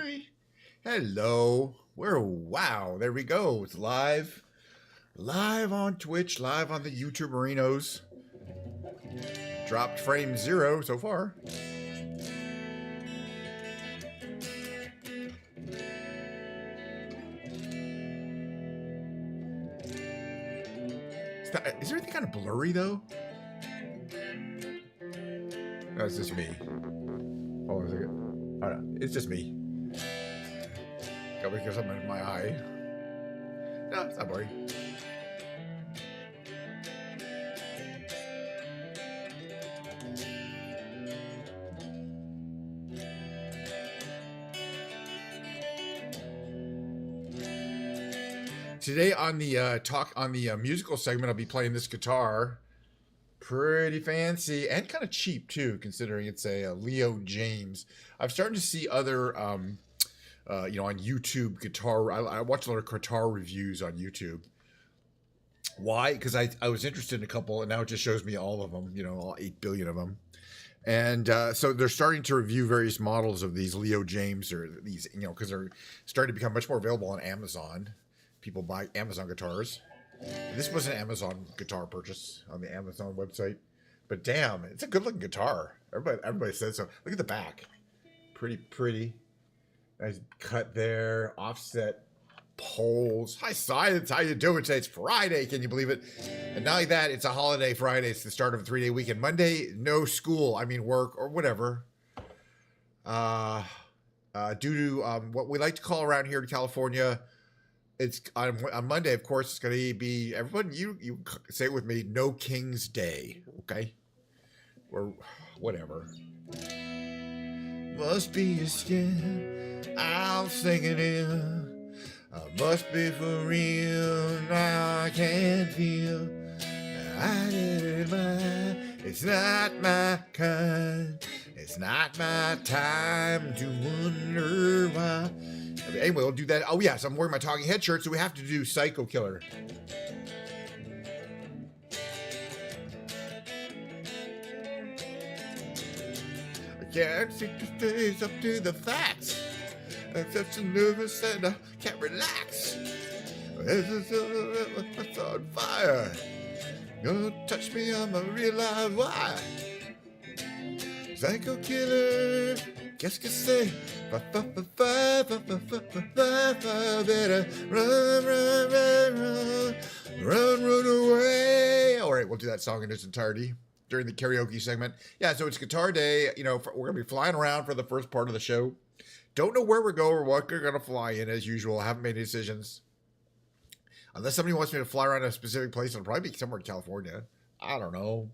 Hi. Hello. Wow, there we go. It's live. Live on Twitch, live on the YouTube Marinos. Dropped frame 0 so far. Is everything kind of blurry though? No, it's just me. Oh, is it? Oh, no, it's just me. Got because something in my eye. No, it's not blurry. Today on the musical segment, I'll be playing this guitar. Pretty fancy and kind of cheap too, considering it's a Leo James. I'm starting to see other, on YouTube guitar. I watch a lot of guitar reviews on YouTube. Why? Because I was interested in a couple, and now it just shows me all of them. All 8 billion of them. And so they're starting to review various models of these Leo James or these, because they're starting to become much more available on Amazon. People buy Amazon guitars. This was an Amazon guitar purchase on the Amazon website. But damn, it's a good looking guitar. Everybody says so. Look at the back. Pretty. Nice cut there. Offset poles. Hi, Science. How you doing today? It's Friday. Can you believe it? And not only that, it's a holiday Friday. It's the start of a 3-day weekend. Monday, no school. I mean, work or whatever. Due to what we like to call around here in California, it's on Monday, of course, it's going to be, everyone, you say it with me, No King's Day, okay? Or whatever. Must be your skin, I'm singing in. Must be for real, now I can't feel. I didn't mind, it's not my kind. It's not my time to wonder why. Anyway, we'll do that. Oh, yes, I'm wearing my Talking Head shirt, so we have to do Psycho Killer. I can't seem to face up to the facts. I'm such a nervous and I can't relax. It's on fire. Don't touch me, I'ma realize why. Psycho Killer, qu'est-ce que c'est? Better run away. All right, we'll do that song in its entirety during the karaoke segment. Yeah, so it's Guitar Day. We're going to be flying around for the first part of the show. Don't know where we're going or what we're going to fly in as usual. I haven't made any decisions. Unless somebody wants me to fly around a specific place, it'll probably be somewhere in California. I don't know.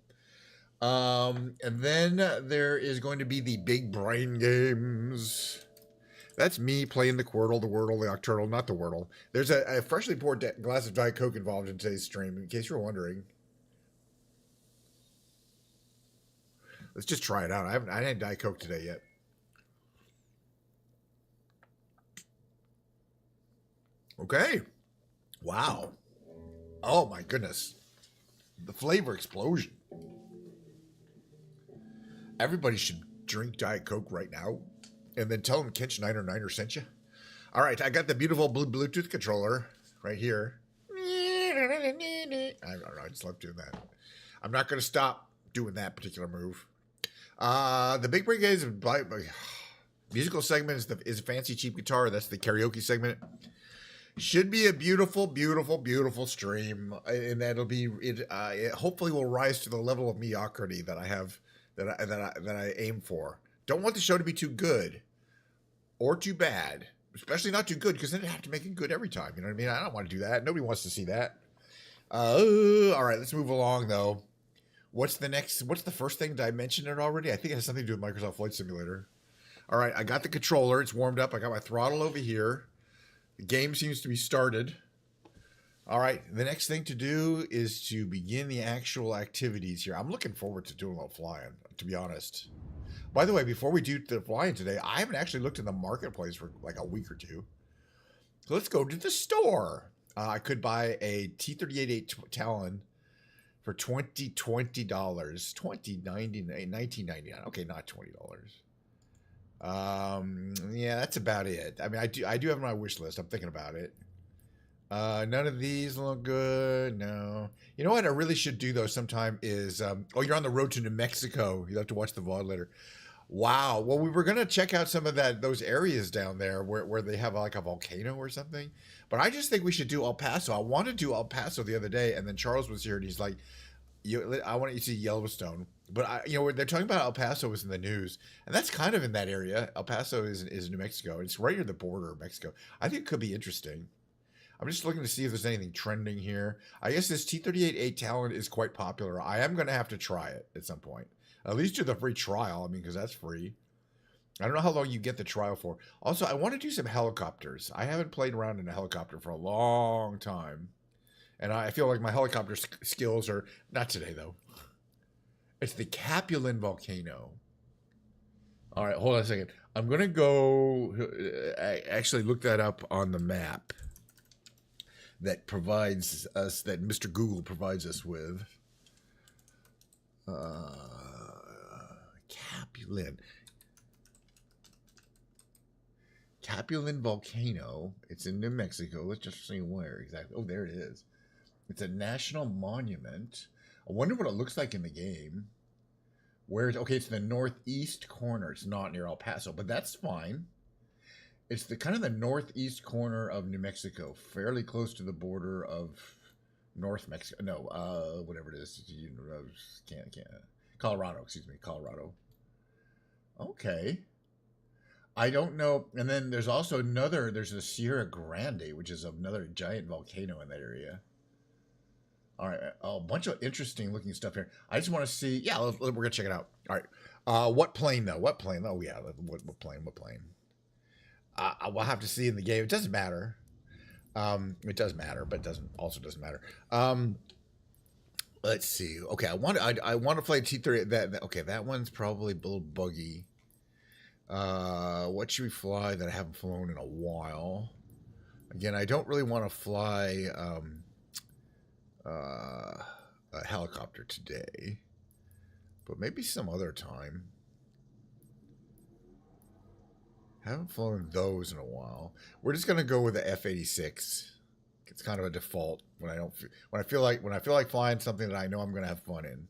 And then there is going to be the big brain games. That's me playing the Quirtle, the Wordle, the Octurtle, not the Wordle. There's a freshly poured glass of Diet Coke involved in today's stream, in case you're wondering. Let's just try it out. I haven't had Diet Coke today yet. Okay. Wow. Oh my goodness. The flavor explosion. Everybody should drink Diet Coke right now. And then tell them Kench 909 sent you. All right, I got the beautiful Bluetooth controller right here. I don't know, I just love doing that. I'm not going to stop doing that particular move. The Big Break is musical segment is a fancy cheap guitar. That's the karaoke segment. Should be a beautiful, beautiful, beautiful stream, and that'll be it hopefully will rise to the level of mediocrity that I have that I aim for. Don't want the show to be too good or too bad, especially not too good, because then I have to make it good every time. You know what I mean? I don't want to do that. Nobody wants to see that. All right, let's move along though. What's the first thing? Did I mention it already? I think it has something to do with Microsoft Flight Simulator. All right, I got the controller. It's warmed up. I got my throttle over here. The game seems to be started. All right, the next thing to do is to begin the actual activities here. I'm looking forward to doing a little flying, to be honest. By the way, before we do the flying today, I haven't actually looked in the marketplace for like a week or two. So let's go to the store. I could buy a T38 Talon for $20. $19.99. Okay, not $20. Yeah, that's about it. I mean, I do have my wish list. I'm thinking about it. None of these look good. No. You know what I really should do though sometime is oh, you're on the road to New Mexico. You'll have to watch the VOD later. Wow. Well, we were gonna check out some of those areas down there where they have like a volcano or something. But I just think we should do El Paso. I wanted to do El Paso the other day, and then Charles was here and he's like, I want you to see Yellowstone. But they're talking about El Paso was in the news, and that's kind of in that area. El Paso is New Mexico. It's right near the border of Mexico. I think it could be interesting. I'm just looking to see if there's anything trending here. I guess this T-38A Talon is quite popular. I am going to have to try it at some point. At least do the free trial. I mean, because that's free. I don't know how long you get the trial for. Also, I want to do some helicopters. I haven't played around in a helicopter for a long time. And I feel like my helicopter skills are... Not today, though. It's the Capulin volcano. All right, hold on a second. I'm going to go... I actually looked that up on the map that provides us, that Mr. Google provides us with. Capulin. Capulin volcano. It's in New Mexico. Let's just see where exactly. Oh, there it is. It's a national monument. I wonder what it looks like in the game. Okay, it's the northeast corner. It's not near El Paso, but that's fine. It's the kind of the northeast corner of New Mexico, fairly close to the border of North Mexico. No, whatever it is. Can't. Colorado, excuse me, Colorado. Okay. I don't know. And then there's also there's the Sierra Grande, which is another giant volcano in that area. All right, a bunch of interesting looking stuff here. I just want to see. Yeah, we're gonna check it out. All right. What plane though? What plane? Oh yeah, what plane? What plane? We'll have to see in the game. It doesn't matter. It does matter, but it doesn't matter. Let's see. Okay, I want to play T-30. Okay, that one's probably a little buggy. What should we fly that I haven't flown in a while? Again, I don't really want to fly a helicopter today, but maybe some other time. Haven't flown those in a while. We're just gonna go with the F-86. It's kind of a default when I feel like flying something that I know I'm gonna have fun in,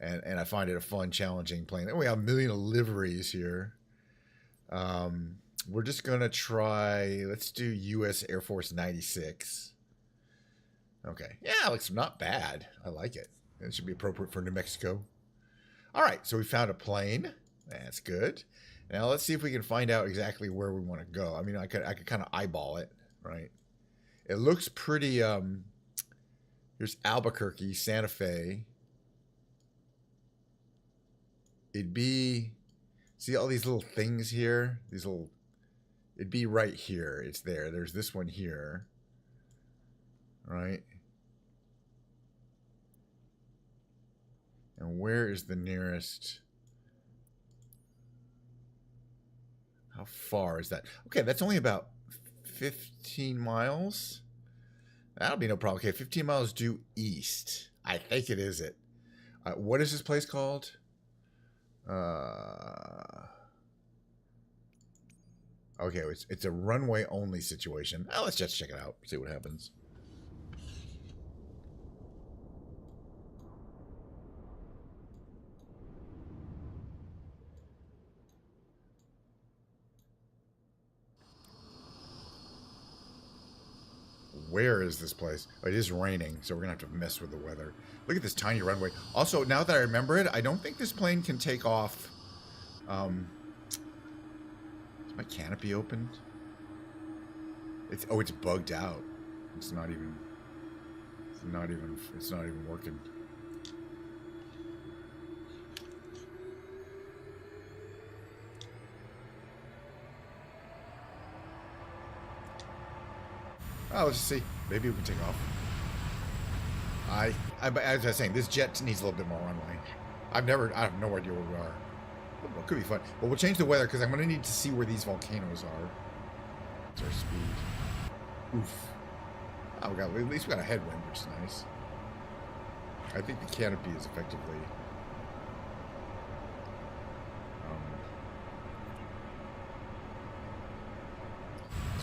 and I find it a fun, challenging plane. And we have a million of liveries here. We're just gonna try. Let's do U.S. Air Force 96. Okay, yeah, it looks not bad. I like it. It should be appropriate for New Mexico. All right, so we found a plane. That's good. Now let's see if we can find out exactly where we want to go. I mean, I could kind of eyeball it, right? It looks pretty. Here's Albuquerque, Santa Fe. It'd be. See all these little things here? It'd be right here. It's there. There's this one here. Right? And where is the nearest? How far is that? Okay, that's only about 15 miles. That'll be no problem. Okay, 15 miles due east. I think it is it. What is this place called? Okay, it's a runway only situation. Let's just check it out. See what happens. Where is this place? Oh, it is raining, so we're gonna have to mess with the weather. Look at this tiny runway. Also, now that I remember it, I don't think this plane can take off. Is my canopy opened? It's bugged out. It's not even working. Oh, let's just see. Maybe we can take off. As I was saying, this jet needs a little bit more runway. I have no idea where we are. Well, it could be fun. But we'll change the weather because I'm going to need to see where these volcanoes are. What's our speed? Oof. Oh, at least we got a headwind, which is nice. I think the canopy is effectively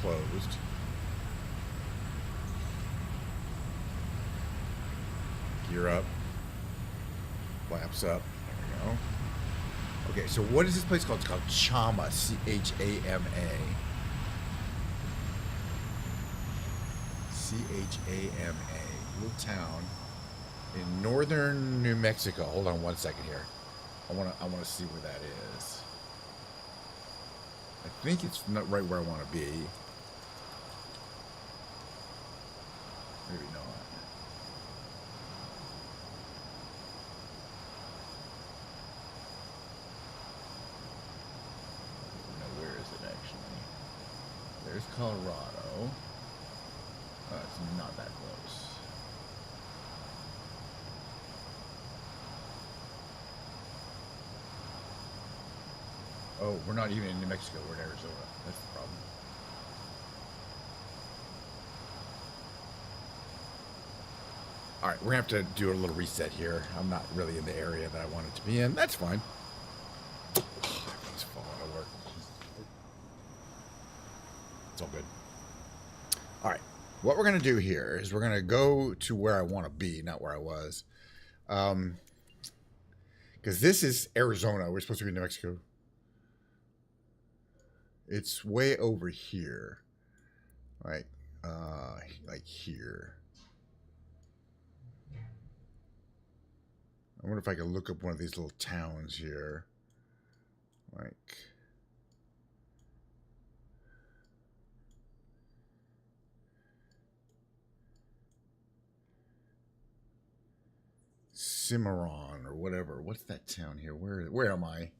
closed. Gear up. Flaps up. There we go. Okay, so what is this place called? It's called Chama. C-H-A-M-A. C-H-A-M-A. Little town in northern New Mexico. Hold on one second here. I wanna see where that is. I think it's not right where I want to be. Maybe not. No, where is it actually? There's Colorado. Oh, it's not that close. Oh, we're not even in New Mexico, we're in Arizona. That's the problem. Alright, we're going to have to do a little reset here. I'm not really in the area that I wanted to be in. That's fine. Everything's falling at work. It's all good. Alright, what we're going to do here is we're going to go to where I want to be, not where I was. Because this is Arizona. We're supposed to be in New Mexico. It's way over here, like here. I wonder if I can look up one of these little towns here, like. Cimarron or whatever. What's that town here? Where am I?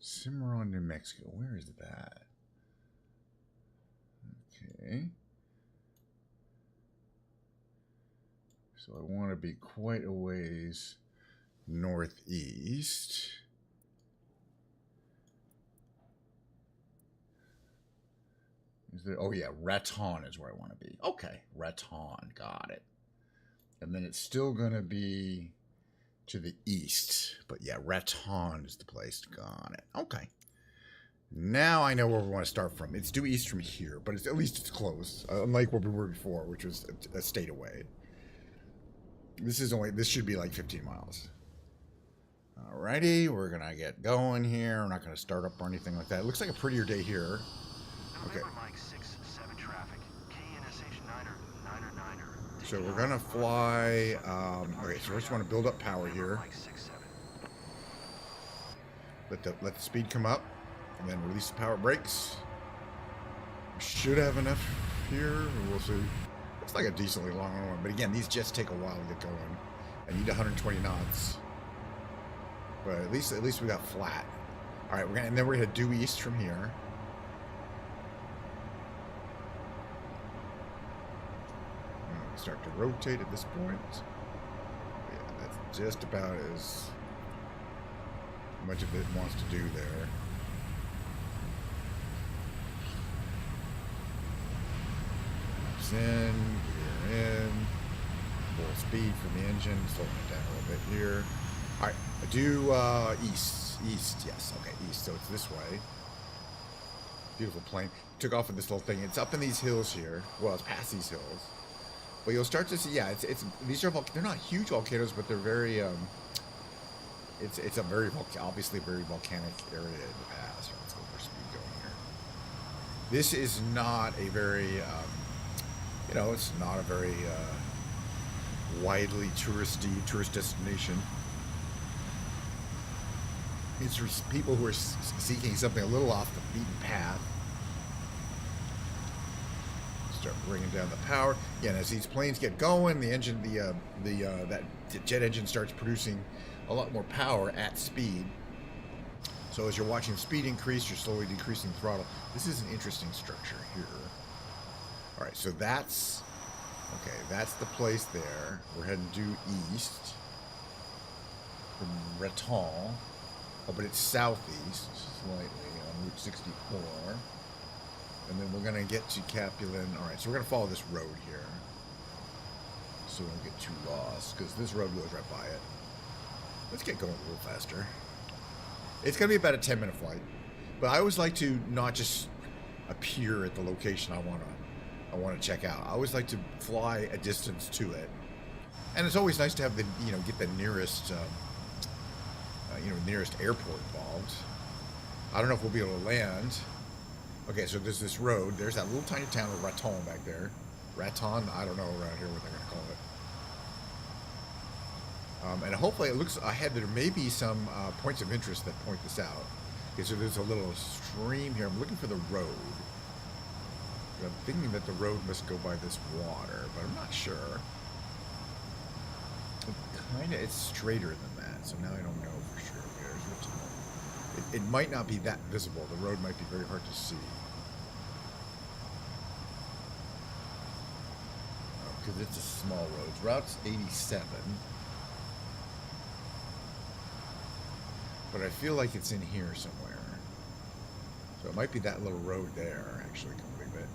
Cimarron, New Mexico. Where is that? Okay. So I want to be quite a ways northeast. Is there, oh yeah, Raton is where I want to be. Okay, Raton, got it. And then it's still going to be to the east. But yeah, Raton is the place. Got it. Okay. Now I know where we want to start from. It's due east from here, but at least it's close. Unlike where we were before, which was a state away. This should be like 15 miles. Alrighty, we're going to get going here. We're not going to start up or anything like that. It looks like a prettier day here. Okay. So we're going to fly, okay, so first we want to build up power here. Let the speed come up, and then release the power brakes. We should have enough here, we'll see. It's like a decently long one, but again, these jets take a while to get going. I need 120 knots. But at least we got flat. Alright, and then we're going to due east from here. Start to rotate at this point. Yeah, that's just about as much of it wants to do there. Laps in, gear in, full speed from the engine, slowing it down a little bit here. All right, I do east, yes, okay, east, so it's this way. Beautiful plane. Took off in this little thing. It's up in these hills here. Well, it's past these hills. But you'll start to see, yeah, these are they're not huge volcanoes, but they're very it's a very obviously very volcanic area in the past. Let's go for speed going here. This is not a very it's not a very widely tourist destination. It's for people who are seeking something a little off the beaten path. Start bringing down the power. Again, as these planes get going, the engine, that jet engine starts producing a lot more power at speed. So as you're watching speed increase, you're slowly decreasing throttle. This is an interesting structure here. All right, so that's the place there. We're heading due east from Raton. Oh, but it's southeast slightly on Route 64. And then we're going to get to Capulan. All right, so we're going to follow this road here. so we don't get too lost, because this road goes right by it. Let's get going a little faster. It's going to be about a 10-minute flight, but I always like to not just appear at the location I want to check out. I always like to fly a distance to it, and it's always nice to have the get the nearest nearest airport involved. I don't know if we'll be able to land. Okay, so there's this road. There's that little tiny town of Raton back there. Raton, I don't know around here what they're gonna call it. And hopefully it looks ahead there may be some points of interest that point this out. Okay, so there's a little stream here. I'm looking for the road. I'm thinking that the road must go by this water, but I'm not sure. It's straighter than that, so now I don't know for sure. It might not be that visible. The road might be very hard to see. Because it's a small road. Route's 87. But I feel like it's in here somewhere. So it might be that little road there, actually, come to think of it.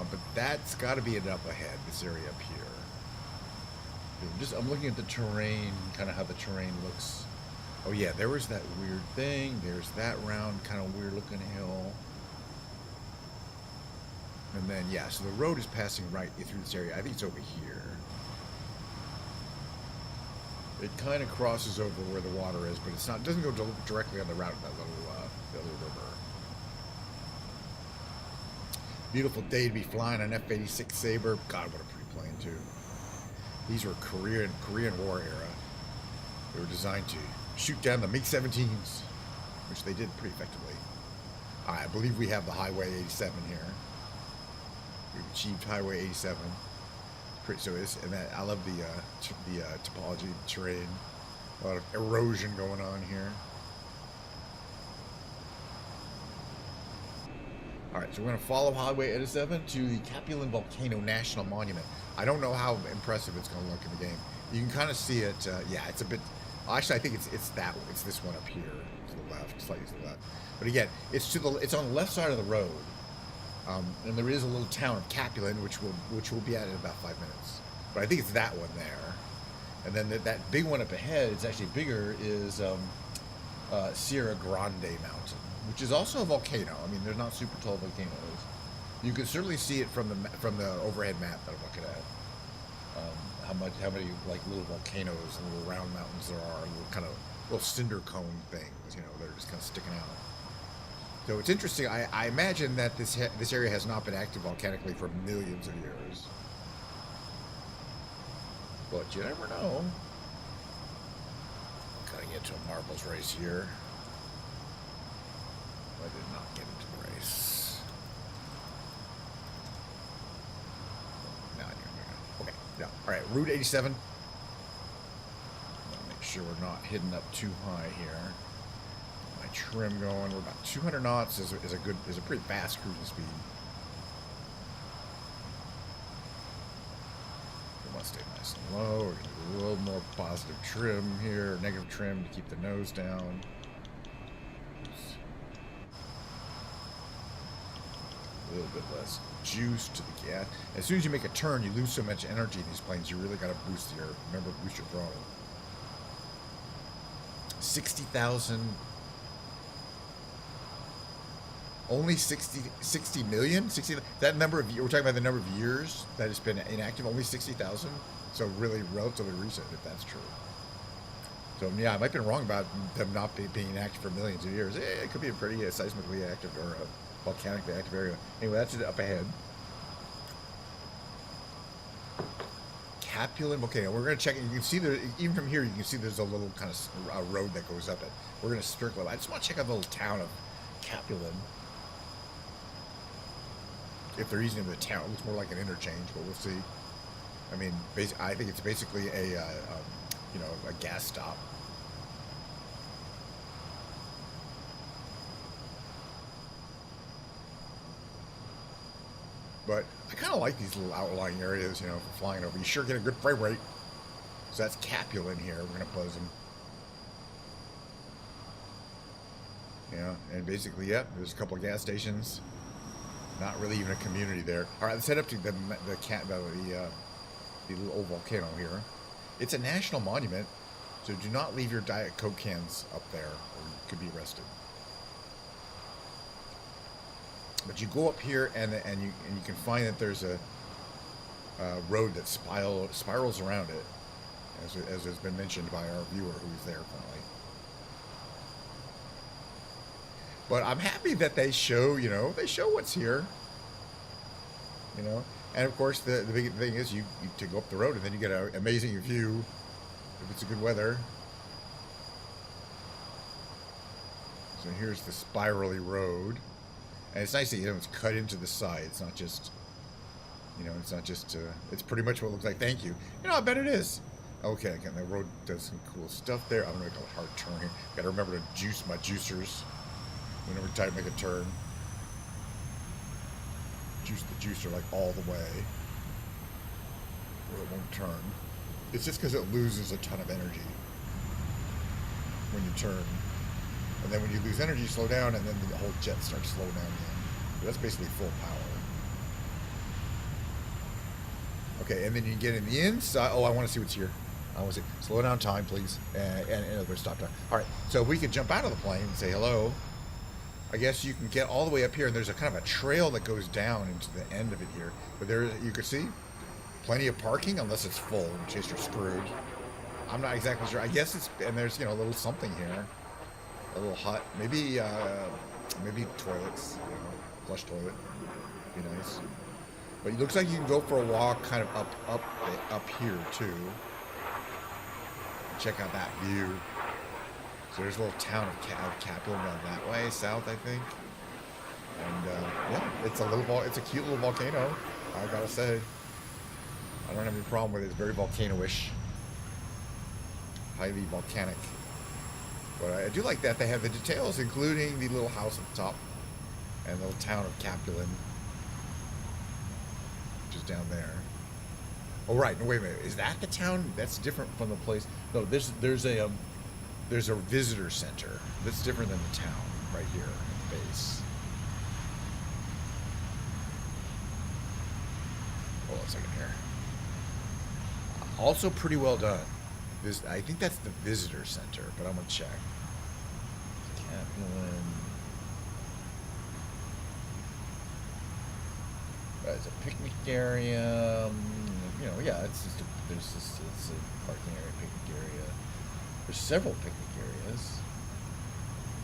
But that's got to be it up ahead, this area up here. I'm looking at the terrain, kind of how the terrain looks. Oh yeah, there was that weird thing. There's that round, kind of weird looking hill. And then, yeah, so the road is passing right through this area. I think it's over here. It kind of crosses over where the water is, but it's not. It doesn't go directly on the route of that little river. Beautiful day to be flying an F-86 Sabre. God, what a pretty plane too. These were Korean War era. They were designed to shoot down the MiG-17s, which they did pretty effectively. I believe we have the Highway 87 here. We've achieved Highway 87. So it's, and that, I love the topology, the terrain. A lot of erosion going on here. All right, so we're going to follow Highway 87 to the Capulan Volcano National Monument. I don't know how impressive it's going to look in the game. You can kind of see it. Yeah, it's a bit. Actually, I think it's this one up here to the left, slightly to the left. But again, it's on the left side of the road, and there is a little town of Capulan, which will be at in about 5 minutes. But I think it's that one there, and then that big one up ahead, it's actually bigger, is Sierra Grande Mountain, which is also a volcano. I mean, they're not super tall volcanoes. You can certainly see it from the overhead map that I'm looking at. How many like little volcanoes and little round mountains there are, little cinder cone things, that are just kind of sticking out. So it's interesting. I imagine that this area has not been active volcanically for millions of years, but you never know. Cutting into a marbles race here. I did not get into the race. No, okay. No. All right. Route 87. Make sure we're not hitting up too high here. My trim going. We're about 200 knots. Is a pretty fast cruising speed. We want to stay nice and low. We're gonna do a little more positive trim here, negative trim to keep the nose down. A little bit less juice to the gas. As soon as you make a turn, you lose so much energy in these planes. You really got to boost your throttle. 60,000. Only 60 million? 60. That number of, we're talking about the number of years that it's been inactive. Only 60,000. So really relatively recent, if that's true. So yeah, I might have been wrong about them not being inactive for millions of years. It could be a pretty seismically active or a volcanically active area. Anyway, that's it up ahead. Capulan volcano. We're going to check it. You can see there, even from here, you can see there's a little kind of road that goes up it. We're going to circle it. I just want to check out the little town of Capulan. If they're using the town, it looks more like an interchange, but we'll see. I mean, I think it's basically a gas stop. But I kind of like these little outlying areas, for flying over. You sure get a good frame rate. So that's Capulan here. We're going to close them. Yeah, and basically, there's a couple of gas stations. Not really even a community there. All right, let's head up to the little old volcano here. It's a national monument, so do not leave your Diet Coke cans up there, or you could be arrested. But you go up here, and you can find that there's a road that spirals around it, as has been mentioned by our viewer who's there currently. But I'm happy that they show, they show what's here. And of course the big thing is you to go up the road and then you get an amazing view if it's a good weather. So here's the spirally road, and it's nice that it's cut into the side. It's not just, it's pretty much what it looks like. Thank you. I bet it is. Okay, again, the road does some cool stuff there. I'm gonna make a hard turn here. Got to remember to juice my juicers whenever time to make a turn. Juice the juicer like all the way, or it won't turn. It's just because it loses a ton of energy when you turn, and then when you lose energy, you slow down, and then the whole jet starts slowing down again. So that's basically full power. Okay, and then you get in the inside. Oh, I want to see what's here. I want to see. Slow down time, please, and in other words, stop time. All right, so we can jump out of the plane and say hello. I guess you can get all the way up here, and there's a kind of a trail that goes down into the end of it here. But there, you can see plenty of parking, unless it's full, in which case you're screwed. I'm not exactly sure. I guess it's, and there's a little something here, a little hut, maybe toilets, flush toilet, be nice. But it looks like you can go for a walk, kind of up here too. Check out that view. So there's a little town of Kaplan down that way, south, I think. And yeah, it's a cute little volcano, I gotta say. I don't have any problem with it. It's very volcano-ish, highly volcanic. But I do like that they have the details, including the little house at the top and the little town of Kaplan, which is down there. Oh right, no wait a minute. Is that the town? That's different from the place. No, there's a visitor center that's different than the town right here at the base. Hold on a second here. Also pretty well done. I think that's the visitor center, but I'm gonna check. Kaplan. It's a picnic area. Yeah, it's a parking area, picnic area. There's several picnic areas.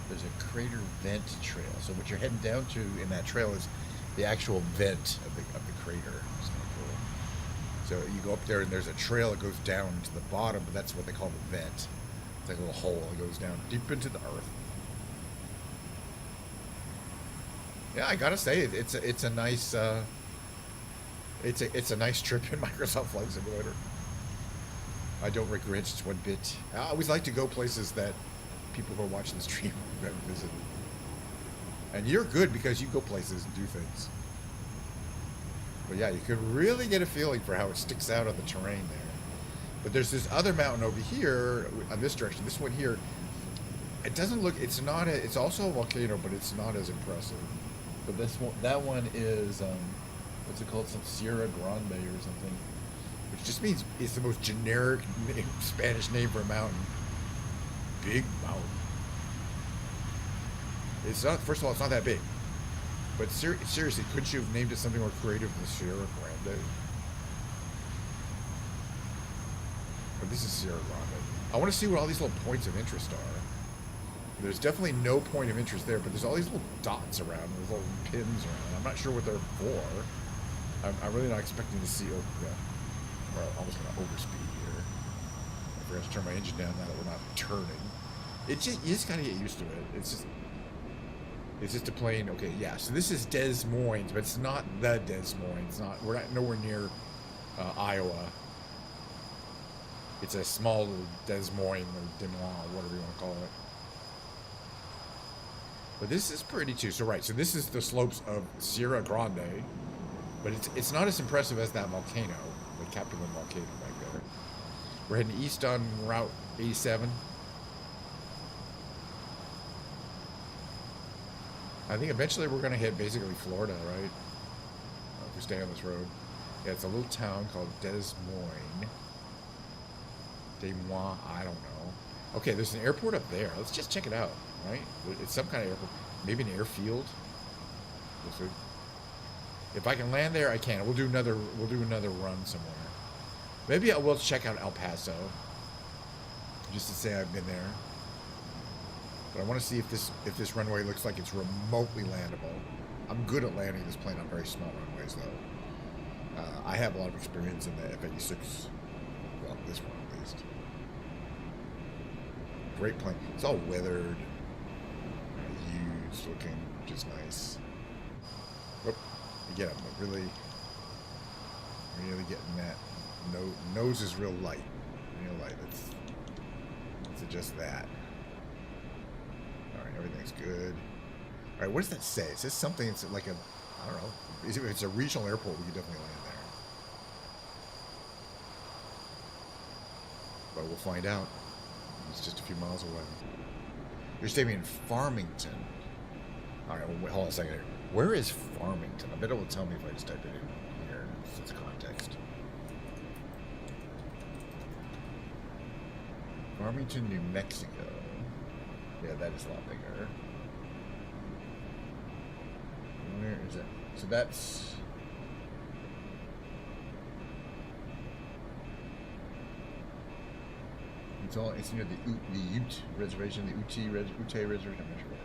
There's a crater vent trail. So what you're heading down to in that trail is the actual vent of the crater. It's kind of cool. So you go up there and there's a trail that goes down to the bottom, but that's what they call the vent. It's like a little hole that goes down deep into the earth. Yeah, I gotta say it's a nice it's a nice trip in Microsoft Flight Simulator. I don't regret it one bit. I always like to go places that people who are watching the stream haven't visited. And you're good because you go places and do things. But yeah, you could really get a feeling for how it sticks out of the terrain there. But there's this other mountain over here on this direction. This one here, it doesn't look. It's also a volcano, but it's not as impressive. But that one is what's it called? Some Sierra Grande or something. Which just means it's the most generic Spanish name for a mountain. Big mountain. It's not. First of all, it's not that big. But seriously, couldn't you have named it something more creative than Sierra Grande? But this is Sierra Grande. I want to see what all these little points of interest are. There's definitely no point of interest there, but there's all these little dots around, there's little pins around. I'm not sure what they're for. I'm really not expecting to see. Oh, yeah. Well, I was going to overspeed here. I forgot to turn my engine down now that we're not turning. You just gotta get used to it. It's just a plain. Okay, yeah. So this is Des Moines, but it's not the Des Moines. It's not. We're not nowhere near Iowa. It's a small little Des Moines or Des Moines, whatever you want to call it. But this is pretty too. So right. So this is the slopes of Sierra Grande, but it's not as impressive as that volcano, the Kaplan volcano back there. We're heading east on Route 87. I think eventually we're gonna hit basically Florida, right? If we stay on this road. Yeah, it's a little town called Des Moines. Des Moines, I don't know. Okay, there's an airport up there. Let's just check it out, right? It's some kind of airport. Maybe an airfield. If I can land there, I can. We'll do another run somewhere. Maybe I will check out El Paso. Just to say I've been there. But I want to see if this runway looks like it's remotely landable. I'm good at landing this plane on very small runways, though. I have a lot of experience in the F-86. Well, this one at least. Great plane. It's all weathered, used looking, which is nice. Whoop. Again, I'm really getting that. Nose is real light. Real light. Let's adjust that. Alright, everything's good. Alright, what does that say? It says something, it's like a, I don't know. If it's a regional airport, we could definitely land there. But we'll find out. It's just a few miles away. You're staying in Farmington. Alright, well, hold on a second here. Where is Farmington? I bet it will tell me if I just type it in here. Since context. Farmington, New Mexico. Yeah, that is a lot bigger. Where is it? So that's... It's near the Ute Reservation, the Ute Reservation. I'm not sure what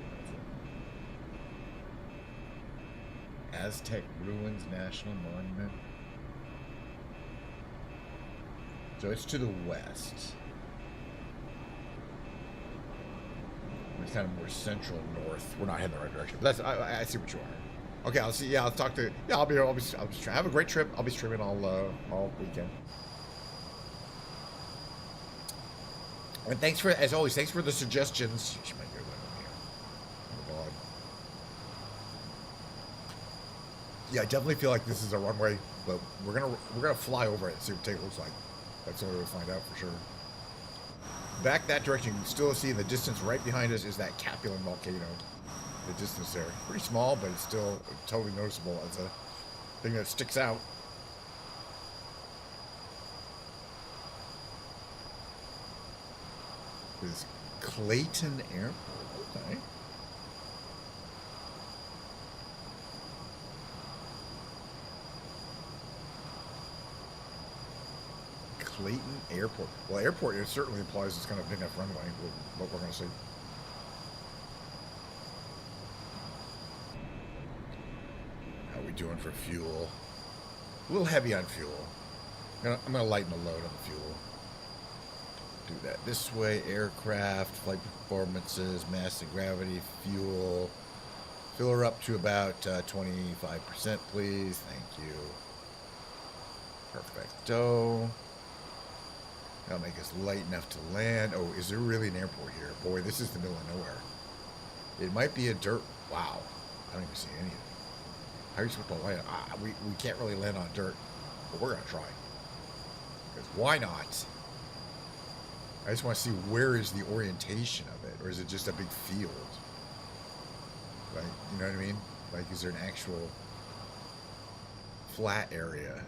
that's. Aztec Ruins National Monument. So it's to the west. It's kind of more central north. We're not heading the right direction. But that's I see what you are. Okay, I'll see. Yeah, I'll talk to. Yeah, I'll be have a great trip. I'll be streaming all weekend. And thanks for, as always, thanks for the suggestions. She might hear that on here. Oh God. Yeah, I definitely feel like this is a runway, but we're gonna fly over it and see what it looks like. That's the only way to find out for sure. Back that direction, you can still see in the distance right behind us is that Capulin volcano. The distance there, pretty small, but it's still totally noticeable as a thing that sticks out. Is Clayton Airport. Okay. Clayton Airport. Well, airport, it certainly implies it's kind of a big enough runway. What we're going to see. How are we doing for fuel? A little heavy on fuel. I'm going to lighten the load on the fuel. Do that this way. Aircraft, flight performances, mass and gravity, fuel. Fill her up to about 25%, please. Thank you. Perfecto. That'll make us light enough to land. Oh, is there really an airport here? Boy, this is the middle of nowhere. It might be a dirt. Wow. I don't even see anything. How are you supposed to land? We can't really land on dirt, but we're going to try. Because why not? I just want to see where is the orientation of it, or is it just a big field? Like, you know what I mean? Like, is there an actual flat area?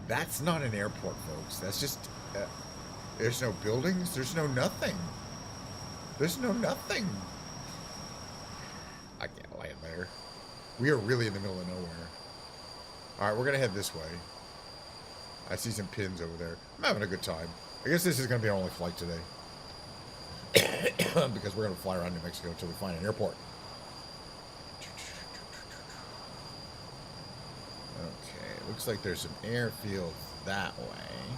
That's not an airport, folks. That's just, there's no buildings. There's no nothing. There's no nothing. I can't land there. We are really in the middle of nowhere. All right, we're going to head this way. I see some pins over there. I'm having a good time. I guess this is going to be our only flight today. Because we're going to fly around New Mexico until we find an airport. Okay, looks like there's some airfields that way.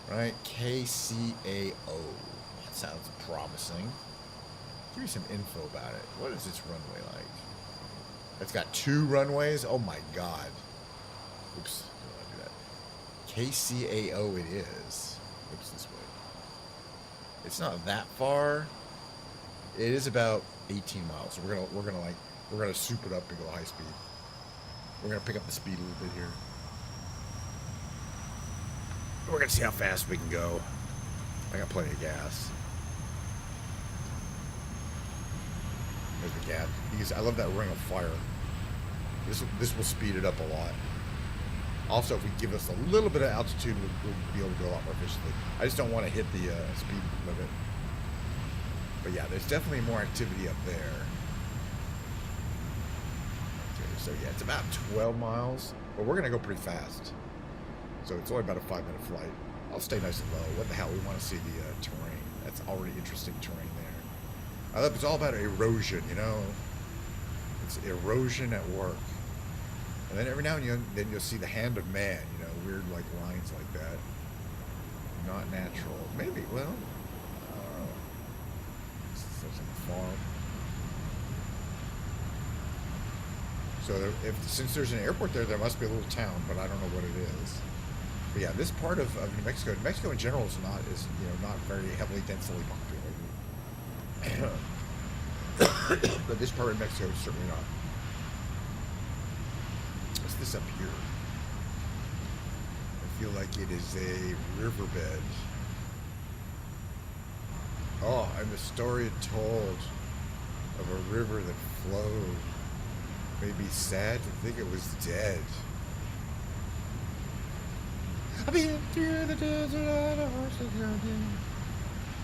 Right, KCAO. That sounds promising. Give me some info about it. What is this runway like? It's got 2 runways? Oh my god. Oops, don't want to do that. KCAO it is. Oops, this way. It's not that far. It is about 18 miles. So we're gonna soup it up and go high speed. We're gonna pick up the speed a little bit here. We're gonna see how fast we can go. I got plenty of gas. There's the gap. I love that ring of fire. This will speed it up a lot. Also, if we give us a little bit of altitude, we'll be able to go a lot more efficiently. I just don't want to hit the speed limit. But yeah, there's definitely more activity up there. Okay, so yeah, it's about 12 miles. But we're going to go pretty fast. So it's only about a 5-minute flight. I'll stay nice and low. What the hell? We want to see the terrain. That's already interesting terrain there. I love it's all about erosion, you know? It's erosion at work. And then every now and then you'll see the hand of man, you know, weird like lines like that. Not natural. Maybe, well, I don't know. It's on the farm. So since there's an airport there must be a little town, but I don't know what it is. But yeah, this part of New Mexico in general is not very heavily densely populated. But this part of Mexico is certainly not. What's this up here? I feel like it is a riverbed. Oh, and the story told of a river that flowed. Made me sad to think it was dead. I've been through the desert on a horse and garden.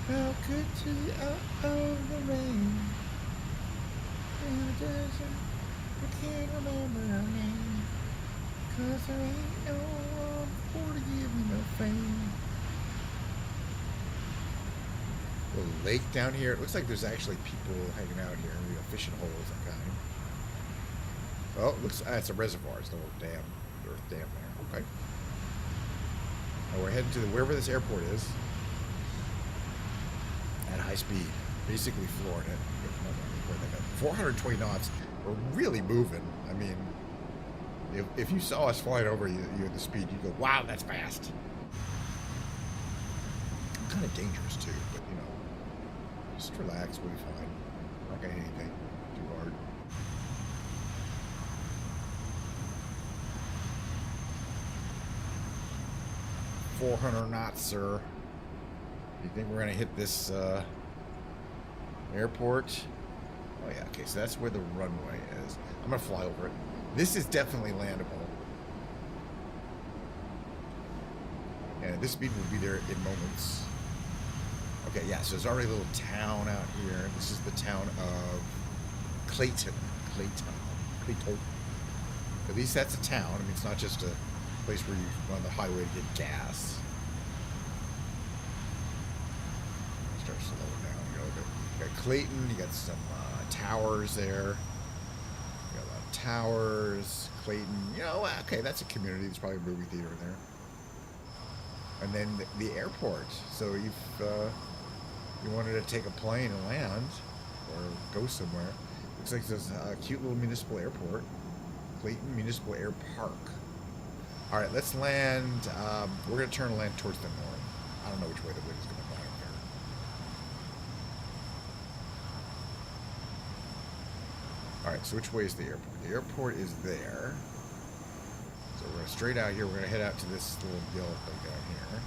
How good to the out of the rain. In the desert, I can't remember her name. 'Cause there ain't no one for to give me no fame. Little lake down here. It looks like there's actually people hanging out here. We got fishing holes and kind. Oh, it looks, it's a reservoir. It's a little dam. Earth dam there. Okay. Now we're heading to wherever this airport is. At high speed. Basically flooring it. 420 knots. We're really moving. I mean, if you saw us flying over you at the speed, you'd go, wow, that's fast. Kind of dangerous too, but you know, just relax, we'll be fine. Not gonna hit anything too hard. .400 knots, sir. You think we're gonna hit this airport? Oh yeah, okay, so that's where the runway is. I'm gonna fly over it. This is definitely landable. And this speed will be there in moments. Okay, yeah, so there's already a little town out here. This is the town of Clayton. At least that's a town. I mean, it's not just a place where you go on the highway to get gas. Start slowing down. You got Clayton. You got some towers there. You got a lot of towers. Clayton. You know, okay, that's a community. There's probably a movie theater there. And then the airport. So if you wanted to take a plane and land or go somewhere, looks like there's a cute little municipal airport. Clayton Municipal Air Park. All right, let's land. We're going to turn and land towards the north. I don't know which way the wind is going to blow up here. All right, so which way is the airport? The airport is there. So we're going to straight out here. We're going to head out to this little yellow thing down here.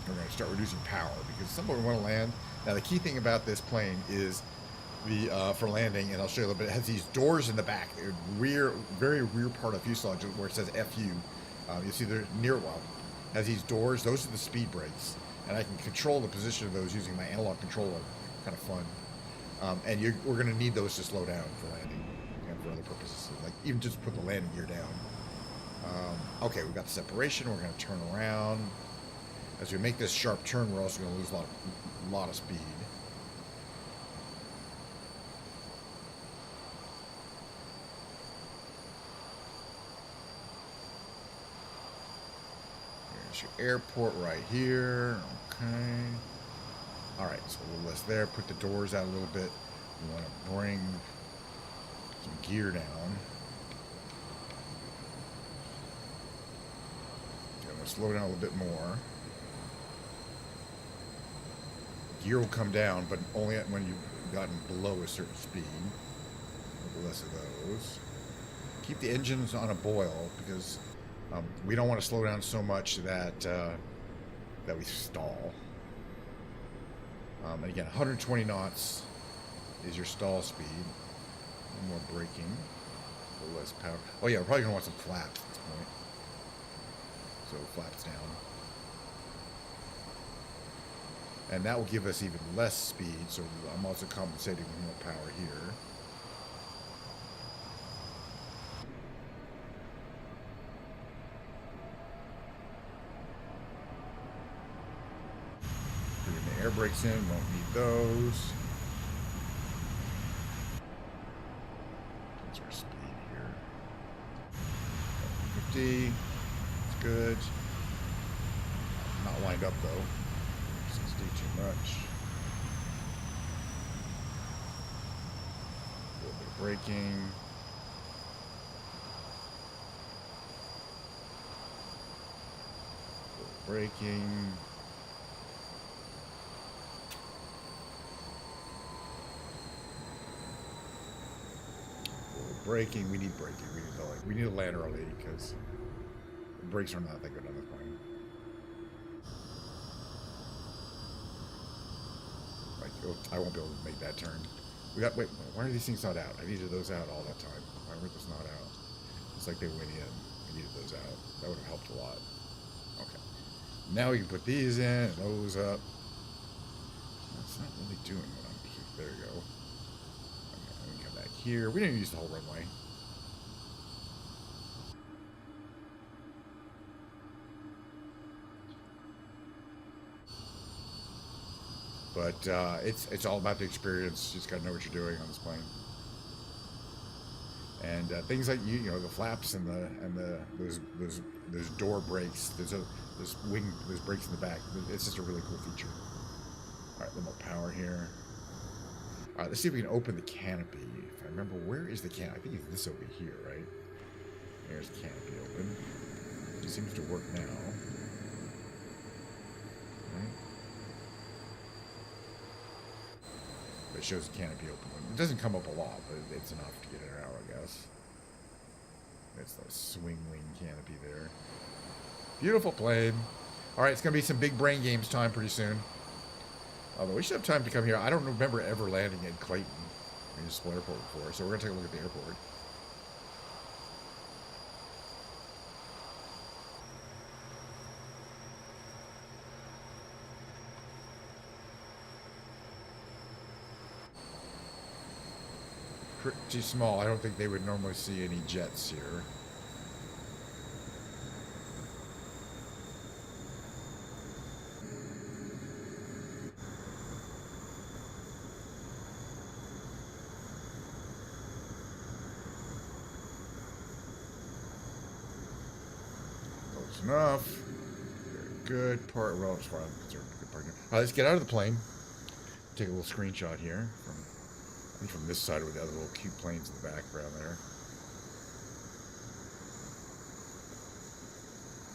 We're going to start reducing power because somewhere we want to land. Now, the key thing about this plane is for landing, and I'll show you a little bit, it has these doors in the back, very rear part of the fuselage where it says FU. You see they're near, well, has these doors. Those are the speed brakes, and I can control the position of those using my analog controller. Kind of fun. And we're going to need those to slow down for landing and for other purposes, like even just put the landing gear down. Okay, we've got the separation. We're going to turn around. As we make this sharp turn, we're also going to lose a lot of speed. Here's your airport right here. Okay. All right, so a little less there. Put the doors out a little bit. We want to bring some gear down. Okay, I'm going to slow down a little bit more. Gear will come down, but only when you've gotten below a certain speed. A little less of those. Keep the engines on a boil because we don't want to slow down so much that that we stall. And again, 120 knots is your stall speed. A little more braking. A little less power. Oh yeah, we're probably going to want some flaps at this point. So flaps down. And that will give us even less speed, so I'm also compensating with more power here. Putting the air brakes in, won't need those. What's our speed here? 50. It's good. Not lined up though. 60 too much. A little bit of braking. A little braking. Braking, we need braking. We need to land early because the brakes are not that good on the plane. Like, oh, I won't be able to make that turn. Wait, why are these things not out? I needed those out all that time. Why were those not out? It's like they went in. I needed those out. That would have helped a lot. Okay. Now we can put these in and those up. That's not really doing what I'm doing. There you go. We can come back here. We didn't use the whole runway. But it's all about the experience. You just got to know what you're doing on this plane. And things like you know the flaps and those door brakes. There's brakes in the back. It's just a really cool feature. All right, a little more power here. All right, let's see if we can open the canopy. If I remember, where is the canopy? I think it's this over here, right? There's the canopy open. It seems to work now. Right? But it shows the canopy open. It doesn't come up a lot, but it's enough to get it out, I guess. That's the swing wing canopy there. Beautiful plane. All right, it's going to be some big brain games time pretty soon. Although we should have time to come here. I don't remember ever landing in Clayton, Municipal Airport before, so we're going to take a look at the airport. Pretty small. I don't think they would normally see any jets here. Enough. Very good part. Well, as far as I'm concerned, good partner. All right, let's get out of the plane. Take a little screenshot here from, I think, from this side with the other little cute planes in the background there.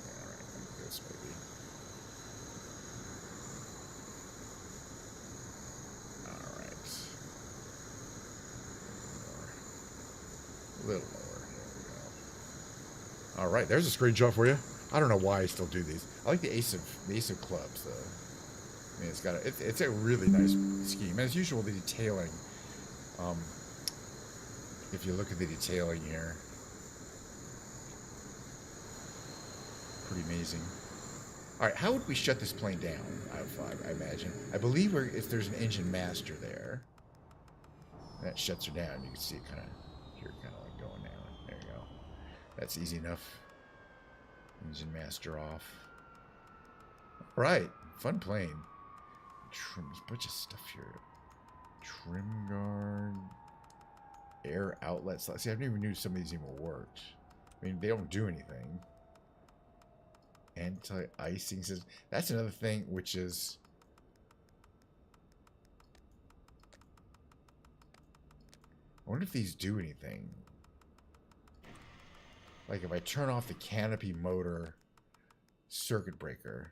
All right, like this maybe. All right. A little lower. There we go. All right, there's a screenshot for you. I don't know why I still do these. I like the Ace of Clubs. I mean, it's a really nice scheme. And as usual, the detailing. If you look at the detailing here, pretty amazing. All right, how would we shut this plane down out of 5? I imagine. I believe if there's an engine master there, that shuts her down. You can see it kind of here, kind of like going down. There you go. That's easy enough. Engine master off. All right, fun plane. There's a bunch of stuff here. Trim guard, air outlets. See, I never knew some of these even worked. I mean, they don't do anything. Anti-icing system. That's another thing, which is I wonder if these do anything. Like if I turn off the canopy motor circuit breaker,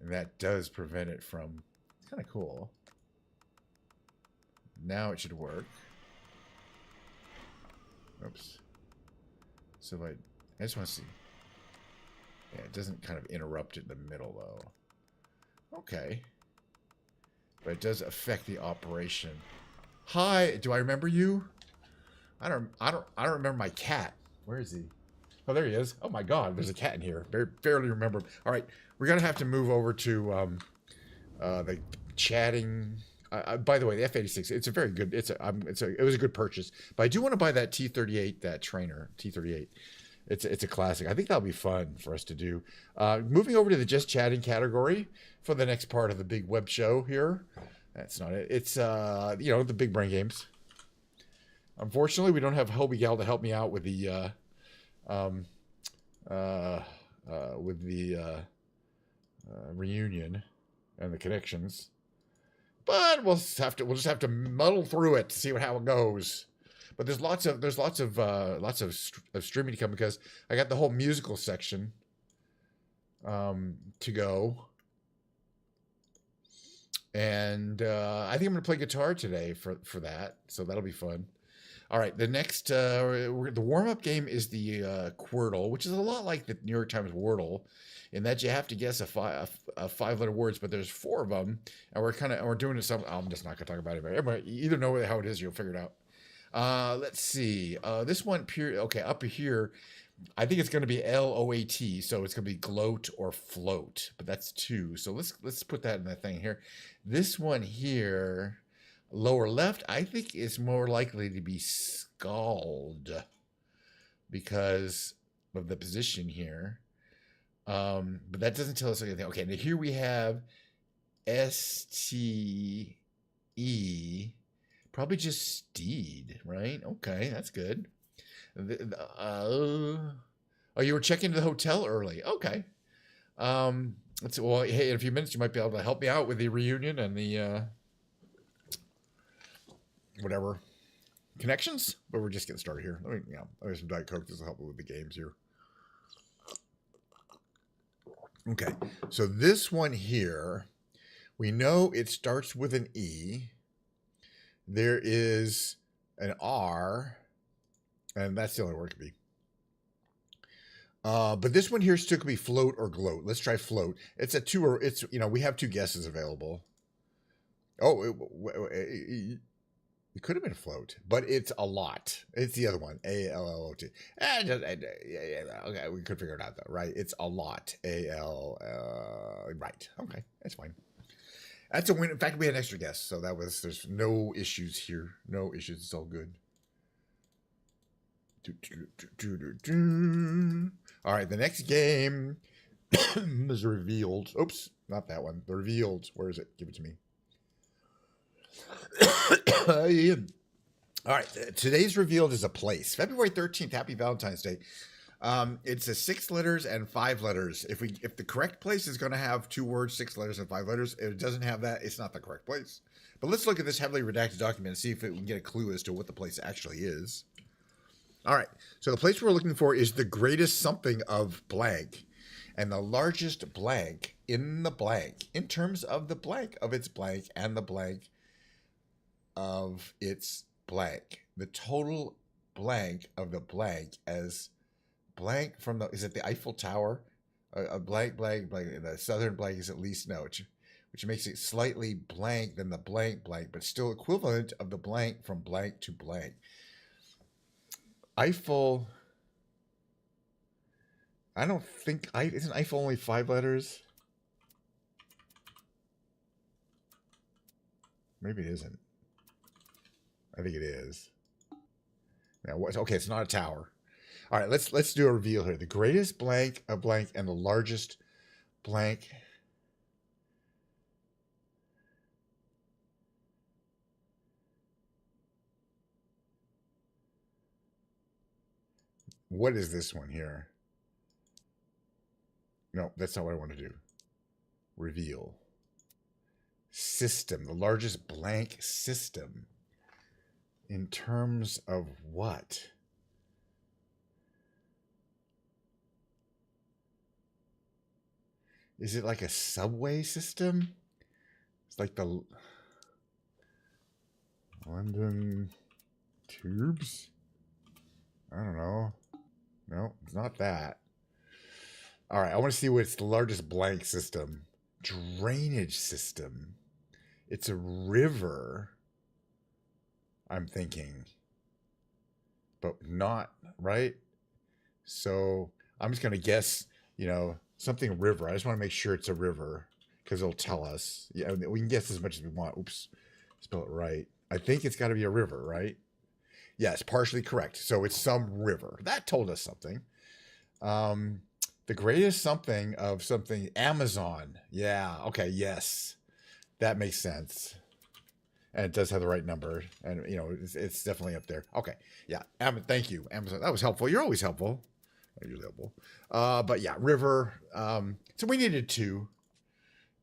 and that does prevent it from, it's kind of cool. Now it should work. Oops. So I just want to see. Yeah, it doesn't kind of interrupt it in the middle though. Okay. But it does affect the operation. Hi, do I remember you? I don't remember my cat. Where is he? Oh, there he is. Oh my God, there's a cat in here. Barely remember. All right, we're gonna have to move over to the chatting. By the way, the F-86. It's a very good. It was a good purchase. But I do want to buy that T-38, that trainer T-38. It's a classic. I think that'll be fun for us to do. Moving over to the just chatting category for the next part of the big web show here. That's not it. It's the big brain games. Unfortunately, we don't have Hobie Gal to help me out with the reunion and the connections. But we'll just have to muddle through it to see how it goes. But there's lots of streaming to come because I got the whole musical section to go, and I think I'm gonna play guitar today for that, so that'll be fun. All right, the next the warm up game is the Quirtle, which is a lot like the New York Times Wordle, in that you have to guess a 5-letter words, but there's 4 of them, and we're doing it. I'm just not gonna talk about it. But everybody, you either know how it is, you'll figure it out. Let's see. This one, okay, up here, I think it's going to be LOAT, so it's going to be gloat or float, but that's 2. So let's put that in the thing here. This one here, lower left, I think is more likely to be scald because of the position here. But that doesn't tell us anything. Okay, now here we have STE. Probably just steed, right? Okay, that's good. Oh, you were checking into the hotel early. Okay. Well, hey, in a few minutes you might be able to help me out with the reunion and the whatever connections. But we're just getting started here. There's some Diet Coke. This will help with the games here. Okay, so this one here, we know it starts with an E. There is an R, and that's the only word it could be. But this one here still could be float or gloat. Let's try float. It's a 2 or it's, we have 2 guesses available. Oh, it could have been float, but it's a lot. It's the other one, ALLOT. Okay, we could figure it out though, right? It's a lot, right? Okay, that's fine. That's a win. In fact, we had an extra guess, so there's no issues here. No issues. It's all good. All right, the next game is revealed. Oops, not that one. The revealed. Where is it? Give it to me. All right, today's revealed is a place. February 13th. Happy Valentine's Day. It's a 6 letters and 5 letters. If the correct place is going to have 2 words, 6 letters, and 5 letters, if it doesn't have that, it's not the correct place. But let's look at this heavily redacted document and see if we can get a clue as to what the place actually is. All right, so the place we're looking for is the greatest something of blank, and the largest blank in the blank, in terms of the blank of its blank and the blank of its blank. The total blank of the blank as blank from is it the Eiffel Tower? A blank, the southern blank is at least which makes it slightly blank than the blank, but still equivalent of the blank from blank to blank. Eiffel, I don't think, isn't Eiffel only 5 letters? Maybe it isn't. I think it is. Now, okay, it's not a tower. All right, let's do a reveal here. The greatest blank of blank and the largest blank. What is this one here? No, that's not what I want to do. Reveal. System. The largest blank system. In terms of what? Is it like a subway system? It's like the London tubes? I don't know. No, it's not that. All right, I want to see what's the largest blank system. drainage system. It's a river, I'm thinking, but not, right? So I'm just going to guess, something river. I just want to make sure it's a river because it'll tell us. Yeah, we can guess as much as we want. Oops, spell it right. I think it's got to be a river, right? Yes, partially correct. So it's some river. That told us something. The greatest something of something, Amazon. Yeah, okay, yes. That makes sense. And it does have the right number. And, it's definitely up there. Okay, yeah. Thank you, Amazon. That was helpful. You're always helpful. You're helpful. But yeah, river. So we needed two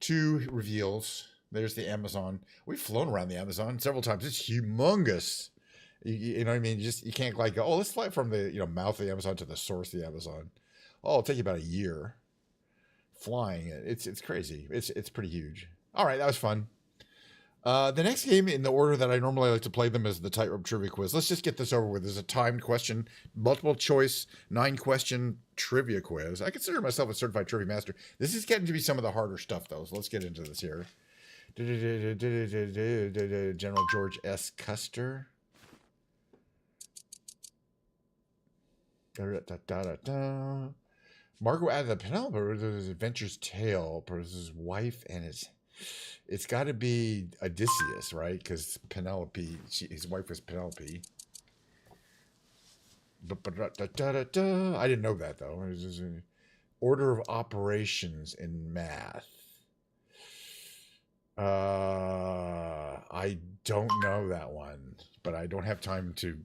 reveals. There's the Amazon. We've flown around the Amazon several times. It's humongous. You know what I mean? You can't go, oh, let's fly from the mouth of the Amazon to the source of the Amazon. Oh, it'll take you about a year flying it. It's crazy. It's pretty huge. All right, that was fun. The next game in the order that I normally like to play them is the Tightrope Trivia Quiz. Let's just get this over with. There's a timed question, multiple choice, 9-question trivia quiz. I consider myself a certified trivia master. This is getting to be some of the harder stuff, though. So let's get into this here. General George S. Custer. Margot out of the Penelope Adventure's Tale, his wife and it's got to be Odysseus, right? Because Penelope, his wife was Penelope. I didn't know that, though. It was just order of operations in math. I don't know that one, but I don't have time to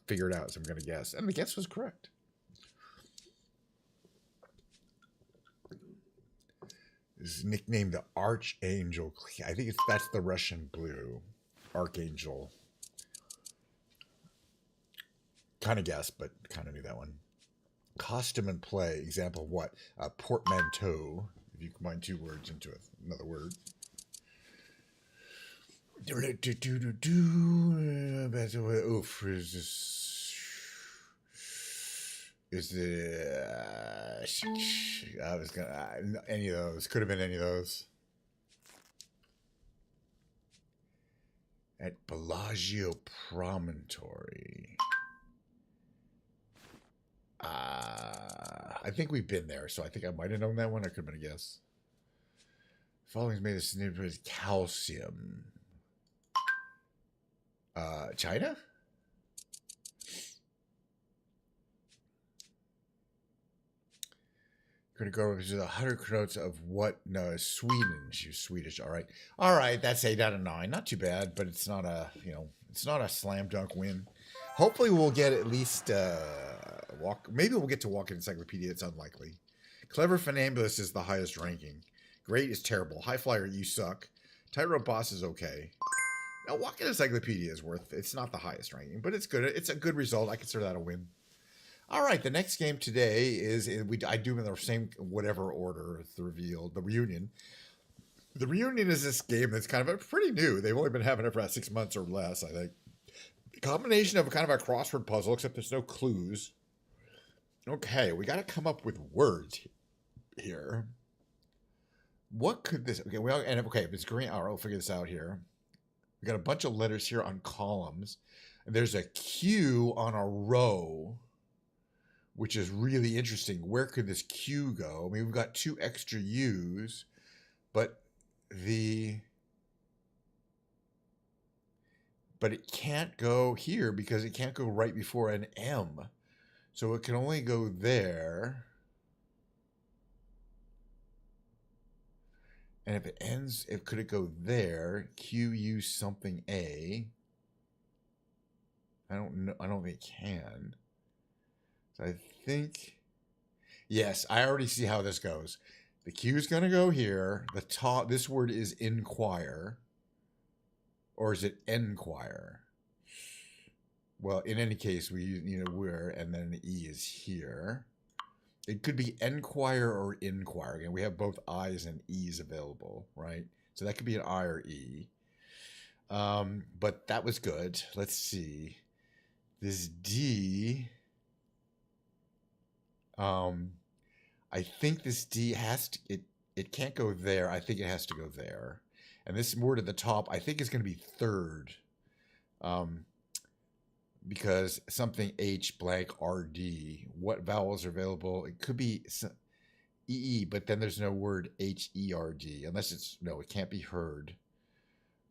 figure it out, so I'm going to guess. And the guess was correct. Is nicknamed the Archangel. I think that's the Russian blue. Archangel. Kind of guessed, but kind of knew that one. Costume and play. Example of what? A portmanteau. If you combine two words into another word. Oof. Is it I was gonna any of those could have been any of those. At Bellagio Promontory. I think we've been there, so I think I might have known that one. I could have been a guess. Following is made of significant calcium. China? Going to go over to the 100 notes of what? No, Sweden. She's Swedish. All right. That's 8 out of 9. Not too bad, but it's not a slam dunk win. Hopefully, we'll get at least walk. Maybe we'll get to Walk-In Encyclopedia. It's unlikely. Clever Funambulist is the highest ranking. Great is terrible. High Flyer, you suck. Tightrope Boss is okay. Now, Walk-In Encyclopedia is worth. It's not the highest ranking, but it's good. It's a good result. I consider that a win. All right, the next game today is I do them in the same whatever order it's revealed. The Reunion. The Reunion is this game that's kind of pretty new. They've only been having it for about 6 months or less, I think. A combination of kind of a crossword puzzle, except there's no clues. Okay, we got to come up with words here. What could this? Okay, if it's green, all right, we'll figure this out here. We got a bunch of letters here on columns, and there's a Q on a row, which is really interesting. Where could this Q go? I mean, we've got 2 extra U's, but it can't go here because it can't go right before an M. So it can only go there. And if it ends, could it go there? Q, U, something, A. I don't know. I don't think it can. So I think, yes, I already see how this goes. The Q is going to go here. This word is inquire. Or is it enquire? Well, in any case, we where, and then the E is here. It could be enquire or inquire. Again, we have both I's and E's available, right? So that could be an I or E. But that was good. Let's see. This D... I think this D it can't go there. I think it has to go there. And this word at the top, I think is going to be third. Because something H blank RD. What vowels are available? It could be EE, but then there's no word HERD. Unless it's, no, it can't be heard.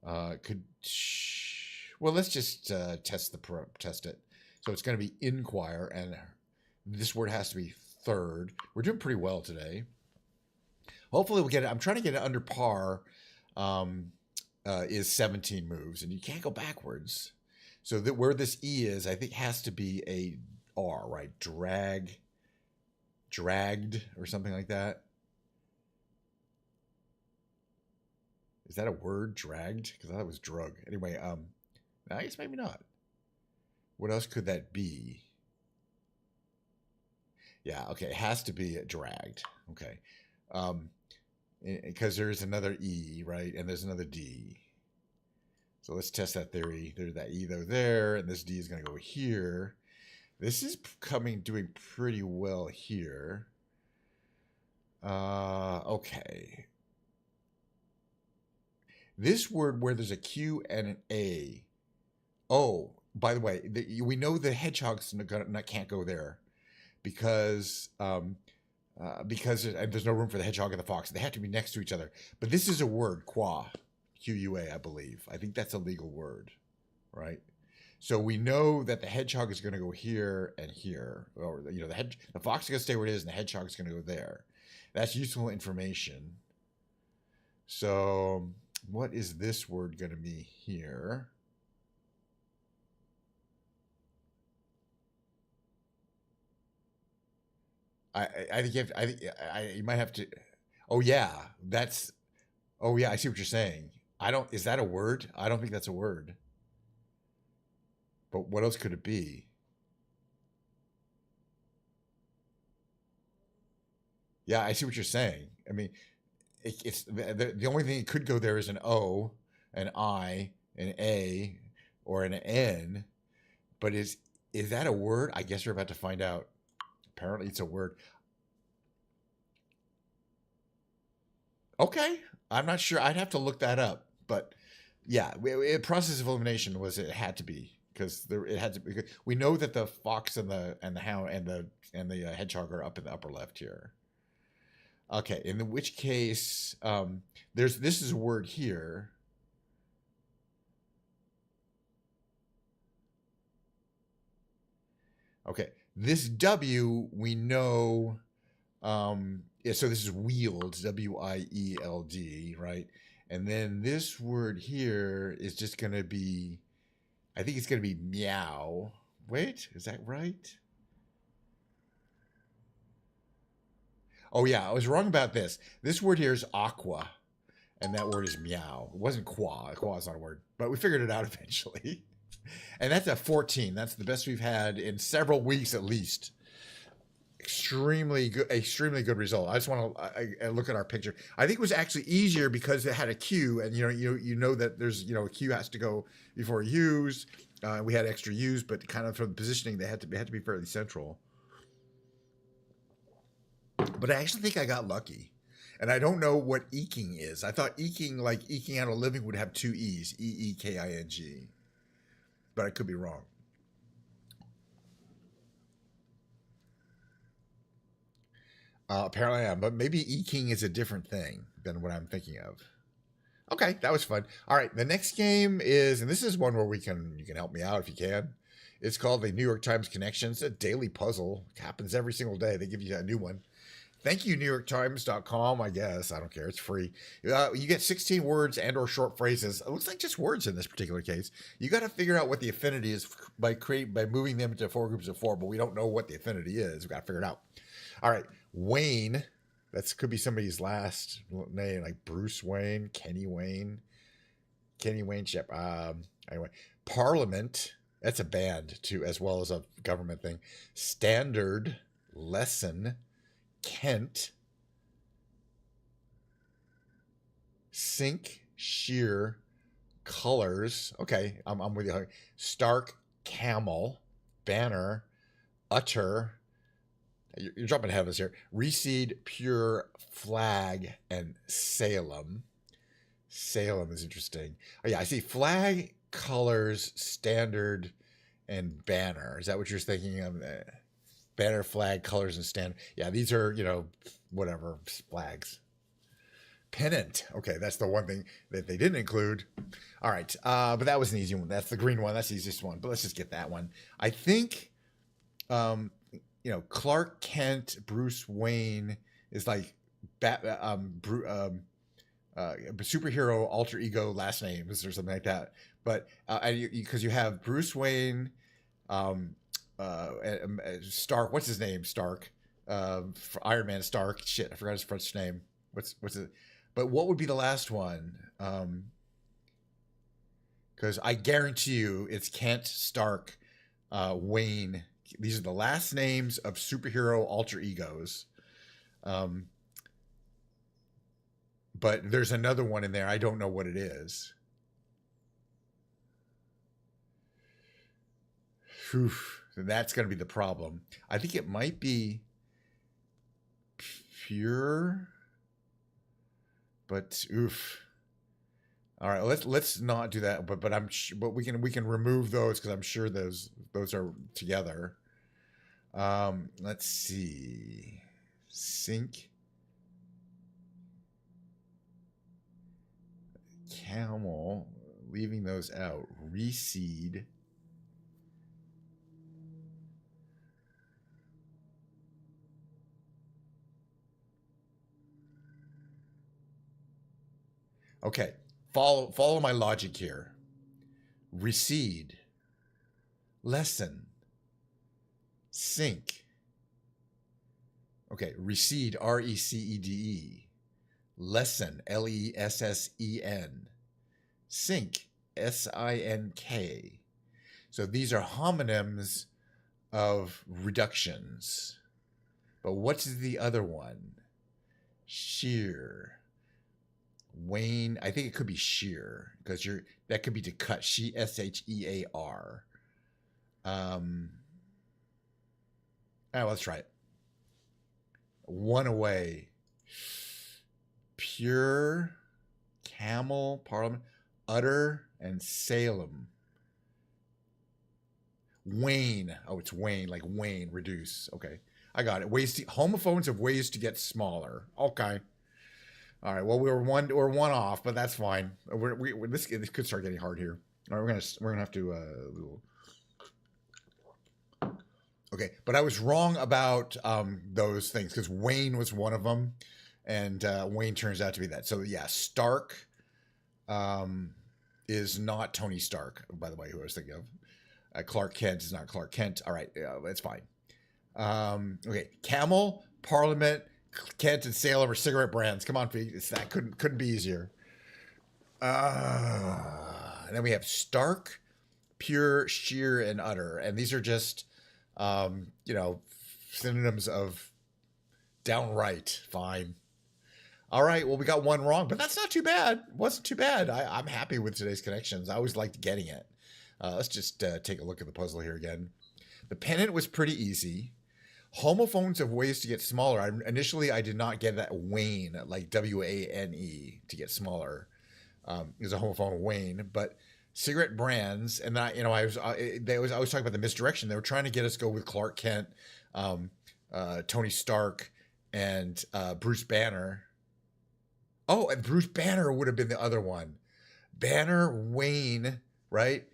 Could, well, let's just test it. So it's going to be inquire, and this word has to be third. We're doing pretty well today. Hopefully we'll get it. I'm trying to get it under par. Is 17 moves, and you can't go backwards. So that where this E is, I think has to be a R, right? Dragged, or something like that. Is that a word, dragged? Because I thought it was drug. Anyway, I guess maybe not. What else could that be? Yeah, okay, it has to be dragged. Okay. Because there's another E, right? And there's another D. So let's test that theory. There's that E though there, and this D is going to go here. This is doing pretty well here. Okay. This word where there's a Q and an A. Oh, by the way, we know the hedgehogs can't go there because there's no room for the hedgehog and the fox. They have to be next to each other. But this is a word, qua, Q-U-A, I believe. I think that's a legal word, right? So we know that the hedgehog is going to go here and here, or the fox is going to stay where it is, and the hedgehog is going to go there. That's useful information. So what is this word going to be here? I think you might have to. Oh yeah, that's. Oh yeah, I see what you're saying. Is that a word? I don't think that's a word. But what else could it be? Yeah, I see what you're saying. I mean, it's the only thing that could go there is an O, an I, an A, or an N. But is that a word? I guess we're about to find out. Apparently, it's a word. Okay, I'm not sure. I'd have to look that up. But yeah, process of elimination was it had to be because it had to be. We know that the fox and the hound and the hedgehog are up in the upper left here. Okay, in which case, this is a word here. Okay, this W we know. Yeah, so this is wield, W-I-E-L-D, right? And then this word here is just going to be, I think it's going to be meow. Wait, is that right? Oh yeah, I was wrong about this. This word here is aqua, and that word is meow. It wasn't qua. Qua is not a word, but we figured it out eventually. And that's a 14. That's the best we've had in several weeks at least. Extremely good result. I just want to look at our picture. I think it was actually easier because it had a Q, and you know that there's a Q has to go before U's. We had extra U's, but kind of from the positioning, they had to be fairly central. But I actually think I got lucky, and I don't know what eking is. I thought eking, like eking out a living, would have two E's, E-E-K-I-N-G, but I could be wrong. Apparently I am, but maybe eking is a different thing than what I'm thinking of. Okay, that was fun. All right, the next game is, and this is one where you can help me out if you can. It's called the New York Times Connection. It's a daily puzzle. It happens every single day. They give you a new one. Thank you, NewYorkTimes.com, I guess. I don't care. It's free. You get 16 words and or short phrases. It looks like just words in this particular case. You got to figure out what the affinity is by moving them into 4 groups of 4, but we don't know what the affinity is. We got to figure it out. All right. Wayne. That could be somebody's last name, like Bruce Wayne, Kenny Wayne Shep. Anyway, Parliament. That's a band too, as well as a government thing. Standard, lesson, Kent, sink, sheer, colors. Okay, I'm with you. Stark, camel, banner, utter. You're jumping ahead of us here. Reseed, Pure, Flag, and Salem. Salem is interesting. Oh, yeah, I see Flag, Colors, Standard, and Banner. Is that what you're thinking of? Banner, Flag, Colors, and Standard. Yeah, these are, whatever, flags. Pennant. Okay, that's the one thing that they didn't include. All right, but that was an easy one. That's the green one. That's the easiest one. But let's just get that one. I think, Clark Kent, Bruce Wayne is like superhero alter ego last names or something like that. But because you have Bruce Wayne, Stark. What's his name? Stark. Iron Man Stark. Shit, I forgot his French name. What's it? But what would be the last one? Because I guarantee you it's Kent, Stark, Wayne. These are the last names of superhero alter egos. But there's another one in there. I don't know what it is. Whew, that's going to be the problem. I think it might be Pure. But oof. All right, let's not do that. But we can remove those because I'm sure those are together. Let's see. Sync. Camel. Leaving those out. Reseed. Okay, follow my logic here. Recede, lessen, sync. Okay, recede, R-E-C-E-D-E. Lessen, L-E-S-S-E-N. Sync, S-I-N-K. So these are homonyms of reductions. But what's the other one? Shear. Wayne, I think it could be shear because that could be to cut. S-H-E-A-R. Let's try it. One away. Pure, Camel, Parliament, Utter, and Salem. Wayne. Oh, it's Wayne, like Wayne, reduce. Okay, I got it. Homophones have ways to get smaller. Okay. All right. Well, we're one off, but that's fine. This could start getting hard here. All right, we're gonna have to. Okay, but I was wrong about those things because Wayne was one of them, and Wayne turns out to be that. So yeah, Stark is not Tony Stark, by the way, who I was thinking of. Clark Kent is not Clark Kent. All right, that's fine. Okay, Camel, Parliament, Kent, and Salem are cigarette brands. Come on, Pete. That couldn't be easier. And then we have Stark, Pure, Sheer, and Utter, and these are just synonyms of downright fine. All right, well, we got one wrong, but that's not too bad. It wasn't too bad. I'm happy with today's connections. I always liked getting it. Let's just take a look at the puzzle here again. The pennant was pretty easy. Homophones have ways to get smaller. Initially, I did not get that Wayne, like W-A-N-E, to get smaller. Is a homophone Wayne, but cigarette brands, and I was talking about the misdirection. They were trying to get us to go with Clark Kent, Tony Stark, and Bruce Banner. Oh, and Bruce Banner would have been the other one. Banner, Wayne, right?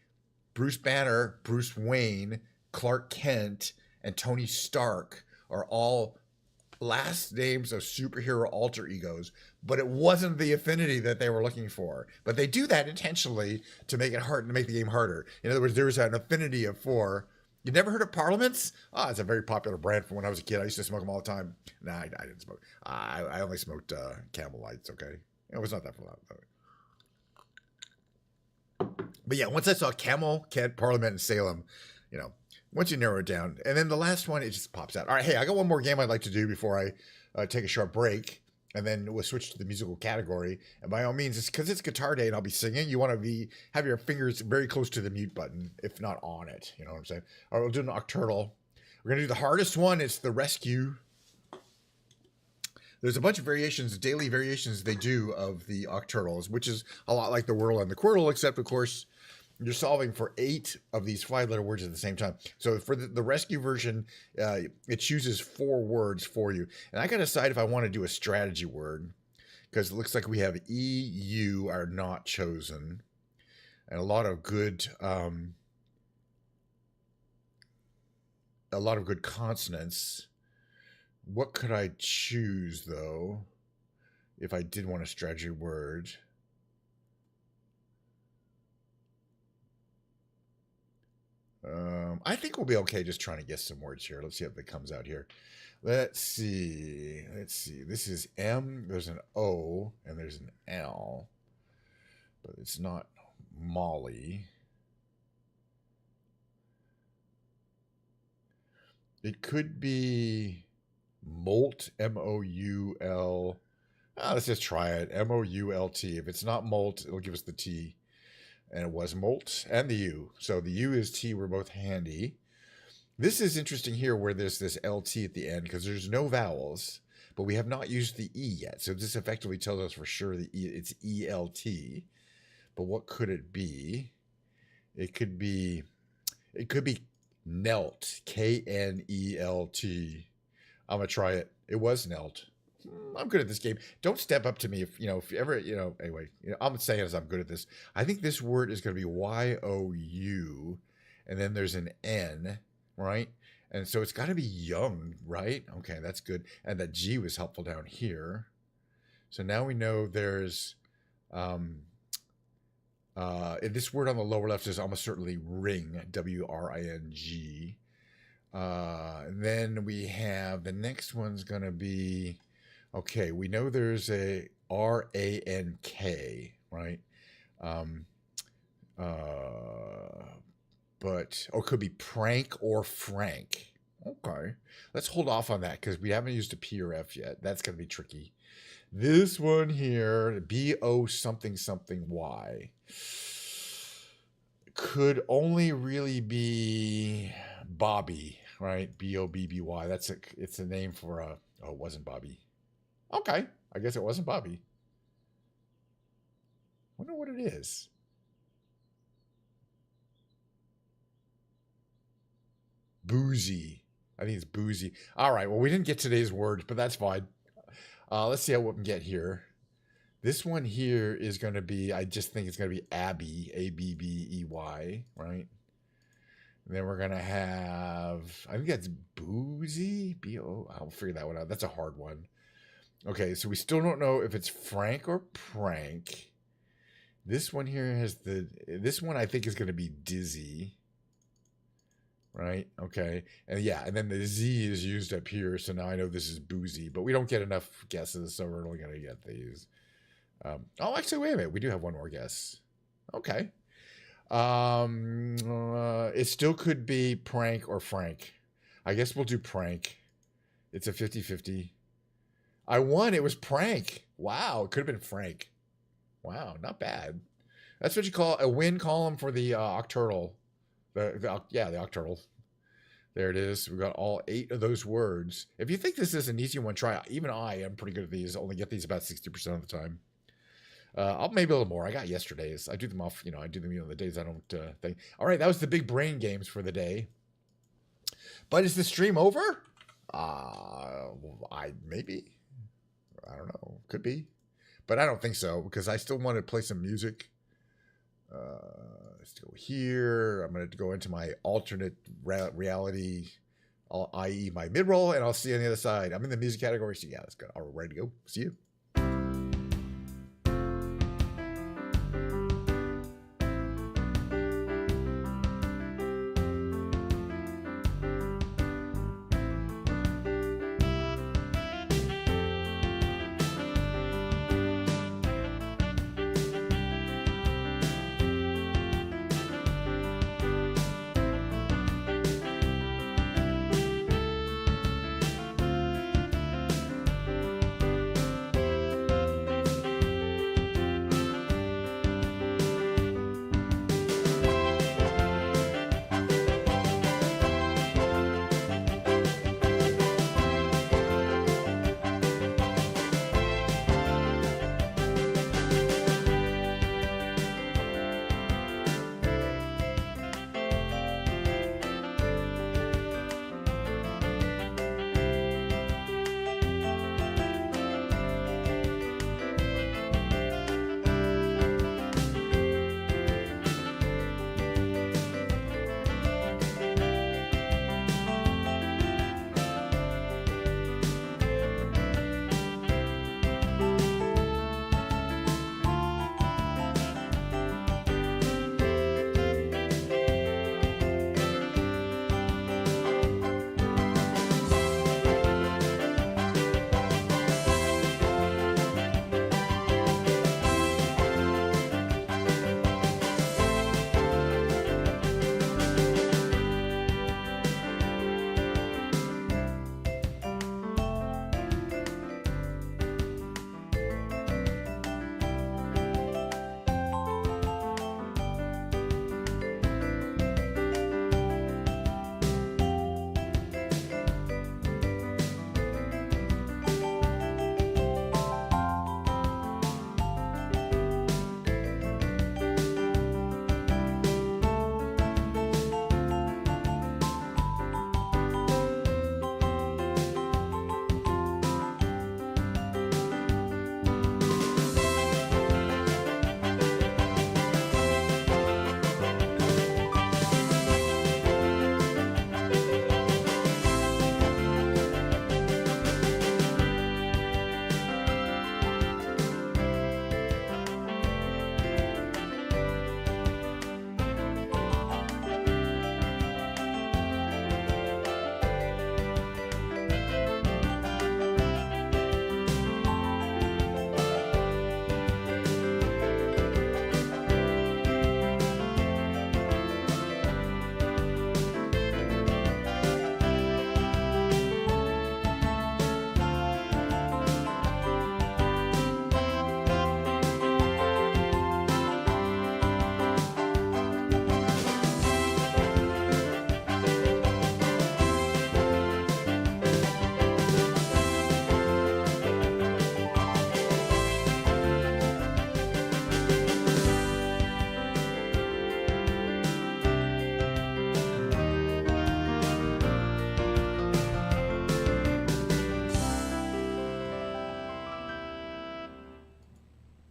Bruce Banner, Bruce Wayne, Clark Kent, and Tony Stark are all last names of superhero alter egos, but it wasn't the affinity that they were looking for. But they do that intentionally to make it hard, to make the game harder. In other words, there was an affinity of 4. You never heard of Parliaments? It's a very popular brand from when I was a kid. I used to smoke them all the time. Nah, I didn't smoke. I only smoked Camel Lights, okay? It was not that for long. But yeah, once I saw Camel, Kent, Parliament, and Salem, once you narrow it down, and then the last one, it just pops out. All right, hey, I got one more game I'd like to do before I take a short break, and then we'll switch to the musical category. And by all means, it's because it's Guitar Day and I'll be singing. You want to have your fingers very close to the mute button, if not on it. You know what I'm saying? All right, we'll do an Octurtle. We're going to do the hardest one. It's the rescue. There's a bunch of variations, daily variations they do of the octurals, which is a lot like the Wordle and the Quirtle, except, of course, you're solving for 8 of these 5-letter words at the same time. So for the rescue version, it chooses 4 words for you. And I got to decide if I want to do a strategy word, because it looks like we have E, U are not chosen. And a lot of good consonants. What could I choose, though, if I did want a strategy word? I think we'll be okay just trying to guess some words here. Let's see if it comes out here. Let's see. This is M, there's an O, and there's an L. But it's not Molly. It could be Molt, M-O-U-L. Let's just try it. M-O-U-L-T. If it's not Molt, it'll give us the T. And it was Molt and the U. So the U is T. We're both handy. This is interesting here where there's this LT at the end because there's no vowels, but we have not used the E yet. So this effectively tells us for sure that it's ELT. But what could it be? It could be Knelt, K-N-E-L-T. I'm going to try it. It was Knelt. I'm good at this game. Don't step up to me if you ever, anyway, I'm saying as I'm good at this. I think this word is going to be Y-O-U, and then there's an N, right? And so it's got to be young, right? Okay, that's good. And that G was helpful down here. So now we know there's, this word on the lower left is almost certainly ring, W-R-I-N-G. And then we have, the next one's going to be, okay, we know there's a R-A-N-K, right? But, it could be prank or frank. Okay. Let's hold off on that because we haven't used a P or F yet. That's going to be tricky. This one here, B-O something something Y, could only really be Bobby, right? B-O-B-B-Y. It's a name for it wasn't Bobby. Okay, I guess it wasn't Bobby. Wonder what it is. Boozy. I think it's boozy. All right, well, we didn't get today's word, but that's fine. Let's see how we can get here. This one here is going to be, I just think it's going to be Abby, A-B-B-E-Y, right? And then we're going to have, I think that's boozy, B-O, I'll figure that one out. That's a hard one. Okay, so we still don't know if it's Frank or Prank. This one here has this one I think is going to be Dizzy. Right? Okay. And yeah, and then the Z is used up here, so now I know this is Boozy, but we don't get enough guesses, so we're only going to get these. Actually, wait a minute. We do have one more guess. Okay. It still could be Prank or Frank. I guess we'll do Prank. It's a 50-50. I won. It was Prank. Wow. It could have been Frank. Wow. Not bad. That's what you call a win column for the octurtal. The octurtal. There it is. We got all 8 of those words. If you think this is an easy one, try it. Even I am pretty good at these. Only get these about 60% of the time. I'll maybe a little more. I got yesterday's. I do them off, I do them the days I don't think. All right, that was the big brain games for the day. But is the stream over? Maybe. I don't know. Could be. But I don't think so because I still want to play some music. Let's go here. I'm going to go into my alternate reality, i.e. my mid-roll, and I'll see you on the other side. I'm in the music category, so yeah, let's go. All right, ready to go. See you.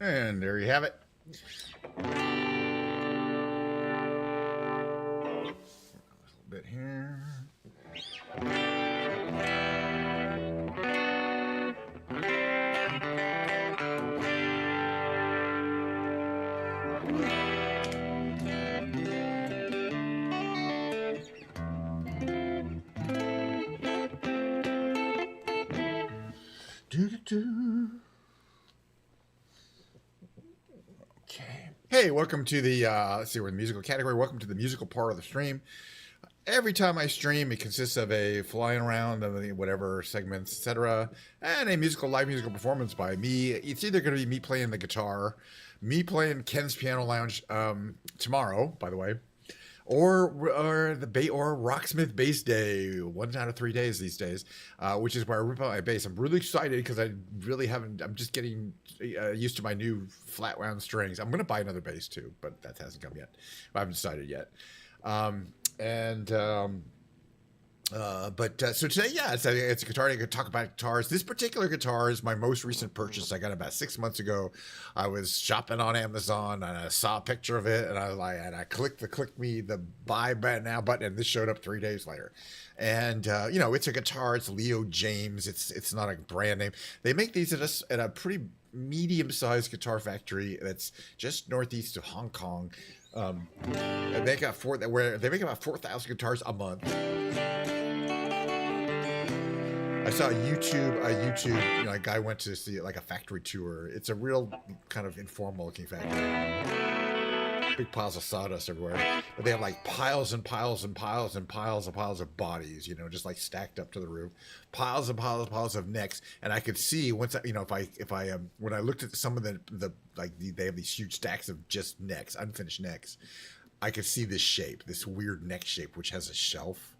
And there you have it. A little bit here. Okay. Hey, welcome to the, let's see, we're in the musical category. Welcome to the musical part of the stream. Every time I stream, it consists of a flying around of whatever segments, etc., and a live musical performance by me. It's either going to be me playing the guitar, me playing Ken's Piano Lounge tomorrow, by the way, or Rocksmith Bass Day, 1 out of 3 days these days, which is where I rip out my bass. I'm really excited because I really haven't. I'm just getting used to my new flat wound strings. I'm going to buy another bass too, but that hasn't come yet. I haven't decided yet. So today, yeah, it's a guitar. I could talk about guitars. This particular guitar is my most recent purchase. I got it about 6 months ago. I was shopping on Amazon and I saw a picture of it and I clicked the buy now button, and this showed up 3 days later. And it's a guitar. It's Leo James. It's not a brand name. They make these at a pretty medium-sized guitar factory that's just northeast of Hong Kong. They make about 4,000 guitars a month. I saw a YouTube, a guy went to see like a factory tour. It's a real kind of informal looking factory. Big piles of sawdust everywhere. But they have like piles and piles and piles and piles of bodies, just like stacked up to the roof. Piles and piles of necks. And I could see once, when I looked at some of they have these huge stacks of just necks, unfinished necks. I could see this shape, this weird neck shape, which has a shelf.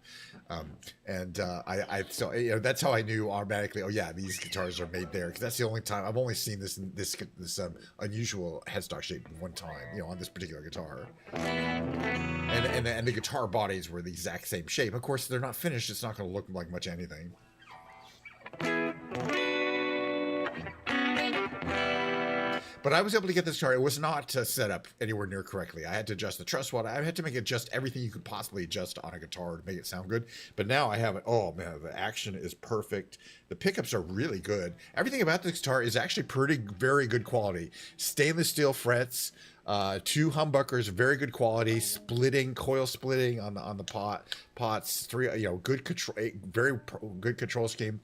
That's how I knew automatically. Oh yeah, these guitars are made there, because that's the only time I've only seen this unusual headstock shape one time, on this particular guitar. And the guitar bodies were the exact same shape. Of course, they're not finished. It's not going to look like much anything. But I was able to get this guitar. It was not set up anywhere near correctly. I had to adjust the truss rod. I had to adjust everything you could possibly adjust on a guitar to make it sound good. But now I have it. Oh man, the action is perfect. The pickups are really good. Everything about this guitar is actually very good quality. Stainless steel frets, 2 humbuckers, very good quality. Coil splitting on the pots. 3, good control, very good control scheme.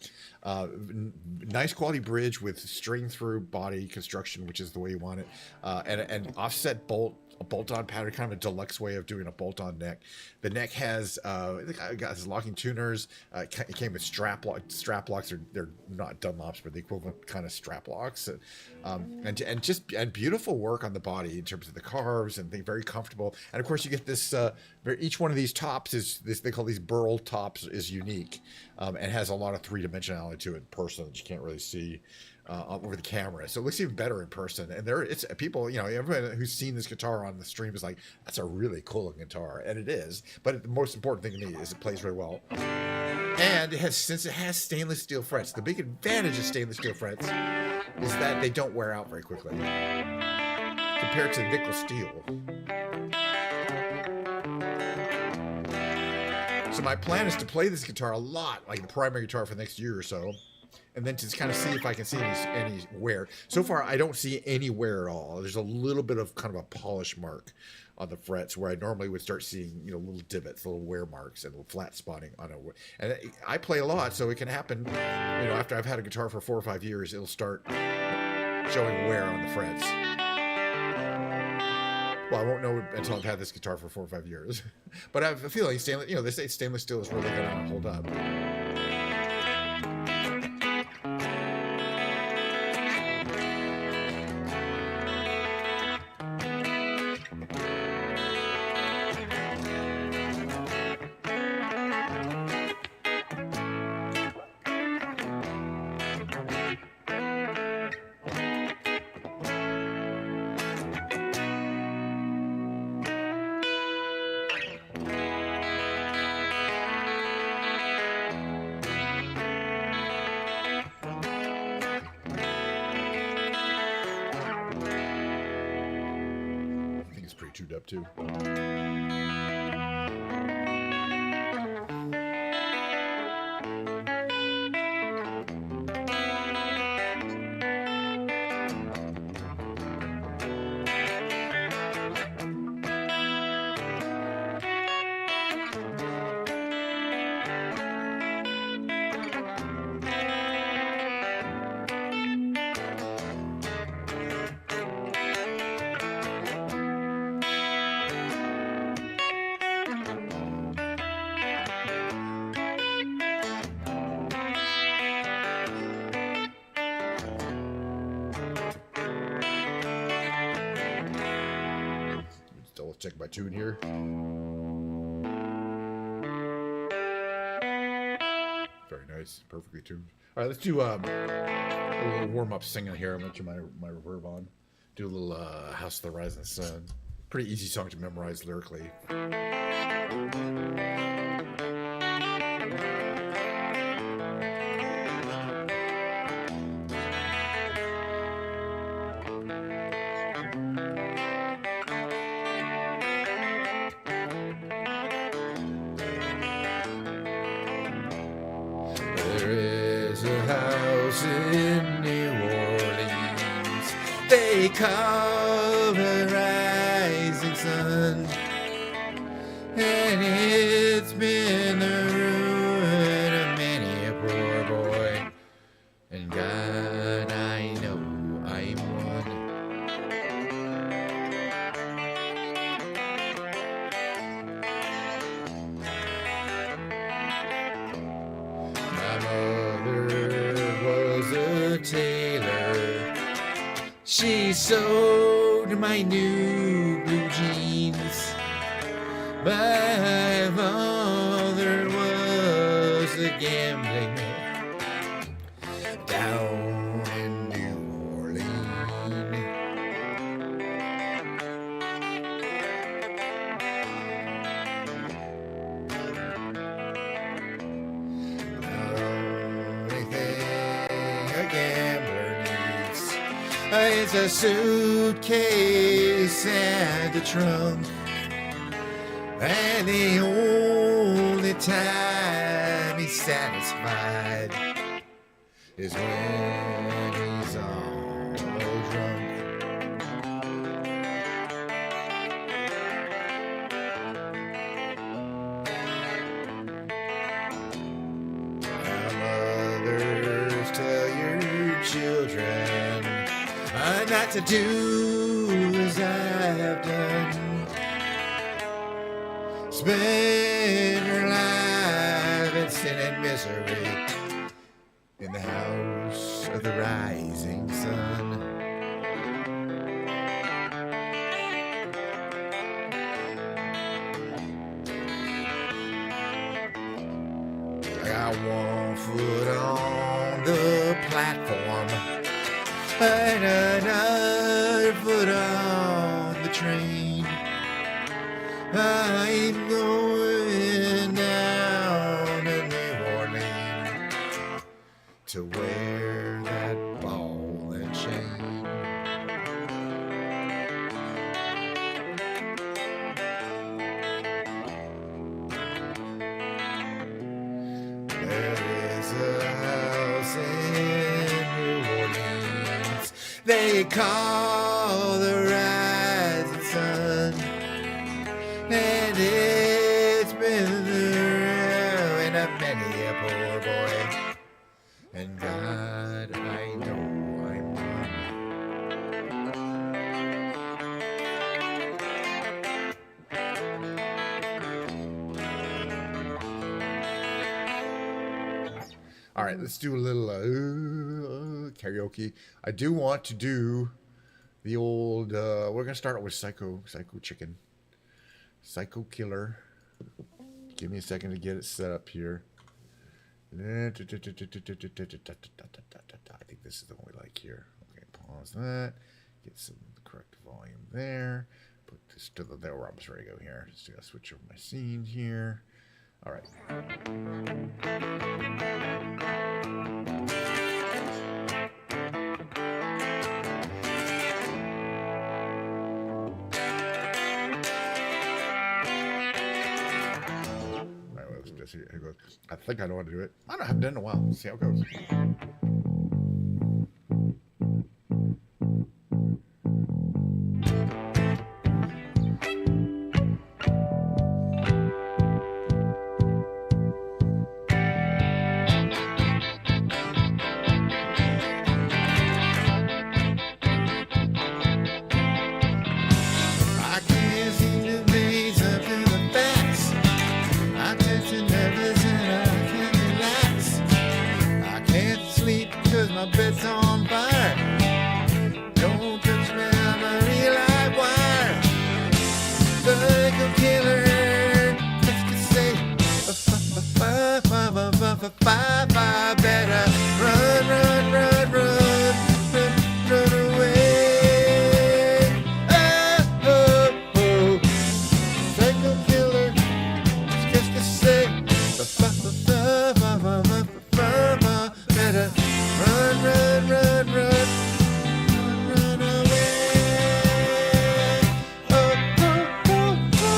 Nice quality bridge with string through body construction, which is the way you want it, and offset a bolt-on pattern, kind of a deluxe way of doing a bolt-on neck. The neck has locking tuners. It came with strap locks. They're not Dunlops, but the equivalent kind of strap locks, and beautiful work on the body in terms of the carves, and very comfortable. And of course, you get this. Each one of these tops is this. They call these burl tops, is unique, and has a lot of 3-dimensionality to it in person that you can't really see over the camera. So it looks even better in person. And it's people, everyone who's seen this guitar on the stream is like, that's a really cool guitar, and it is. But the most important thing to me is it plays very well. And since it has stainless steel frets, the big advantage of stainless steel frets is that they don't wear out very quickly compared to nickel steel. So my plan is to play this guitar a lot, like the primary guitar, for the next year or so, and then to kind of see if I can see any wear. So far, I don't see any wear at all. There's a little bit of kind of a polish mark on the frets where I normally would start seeing, little divots, little wear marks, and little flat spotting on it. And I play a lot, so it can happen. After I've had a guitar for 4 or 5 years, it'll start showing wear on the frets. Well, I won't know until I've had this guitar for 4 or 5 years. But I have a feeling they say stainless steel is really going to hold up. tuned up too. Double check my tune here. Very nice, perfectly tuned. All right, let's do a little warm up singing here. I'm gonna turn my reverb on. Do a little House of the Rising Sun. Pretty easy song to memorize lyrically. There is a house in New Orleans they call the Rising Sun, and it's been the ruin of many a poor boy, and God, I know I'm one. My mother was a tailor. She sewed my new blue jeans. My father was a gambling man down in New Orleans. It's a suitcase and a trunk, and the only time he's satisfied is when he's all drunk. Now, mothers, tell your children not to do as I've done. Spend your life in sin and misery in the house of the rising sun. I got one foot on the platform and another foot on the train. I'm going down to New Orleans to wear that ball and chain. There is a house in New Orleans they call the Rising Sun, and it's been the ruin of many a poor boy, and God, I know I'm one. All right, let's do a little karaoke. I do want to do the old, we're going to start with Psycho Chicken. Psycho Killer. Give me a second to get it set up here. I think this is the one we like here. Okay, pause that. Get some correct volume there. Put this to the, there, we're almost ready to go here. Just gotta switch over my scene here. All right. It goes, I think I know how to do it. I haven't done it in a while. Let's see how it goes. My bed's on fire. Don't touch memory like wire. Psycho killer. Let's just say, better run, run, run, run, run, run away. Oh, oh, oh. Psycho killer. Let's just say, better. Run, run, run, run, run away. Oh, oh, oh, oh.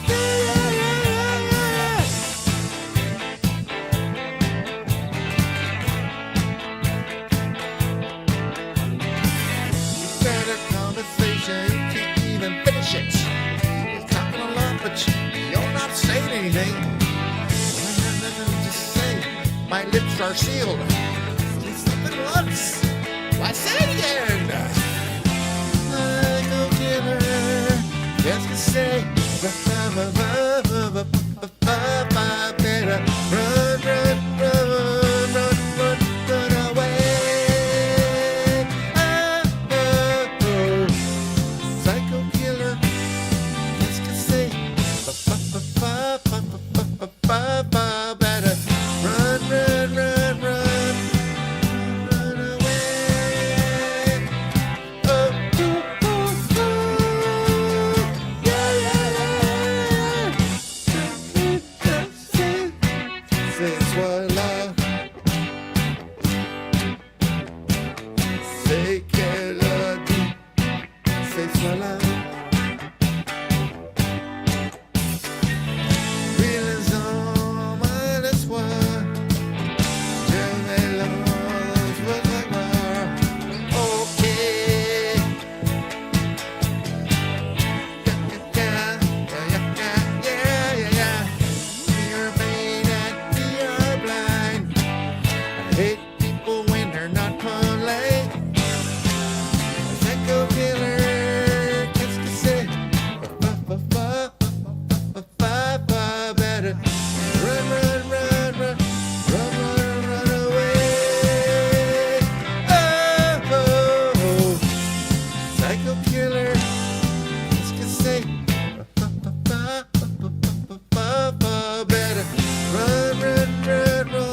Yeah, yeah, yeah, You start a conversation, you can't even finish it. You're talking a lot, but you're not saying anything. Just say, my lips are sealed. Say something once. Why say it again? Psycho killer. Just to say, better run, run, run, run, run, run away. Oh, oh, oh. Psycho killer. Just to say, better run, run, run, run, run away. Oh, oh, oh, oh. Yeah, yeah, yeah. Say swallow. Say keladi. Say swallow. Feelings on minus one. Hate people when they're not polite. Psycho killer, qu'est-ce que c'est? Better run, run, run, run, run, run, run away. Oh, oh, oh. Psycho killer, qu'est-ce que c'est? Better run, run, run, run.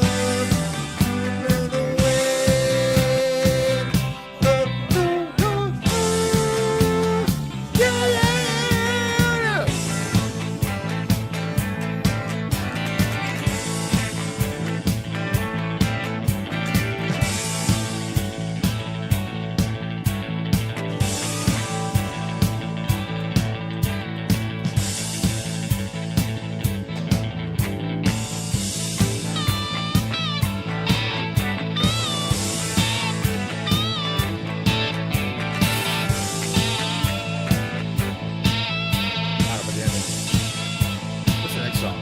What's the next song?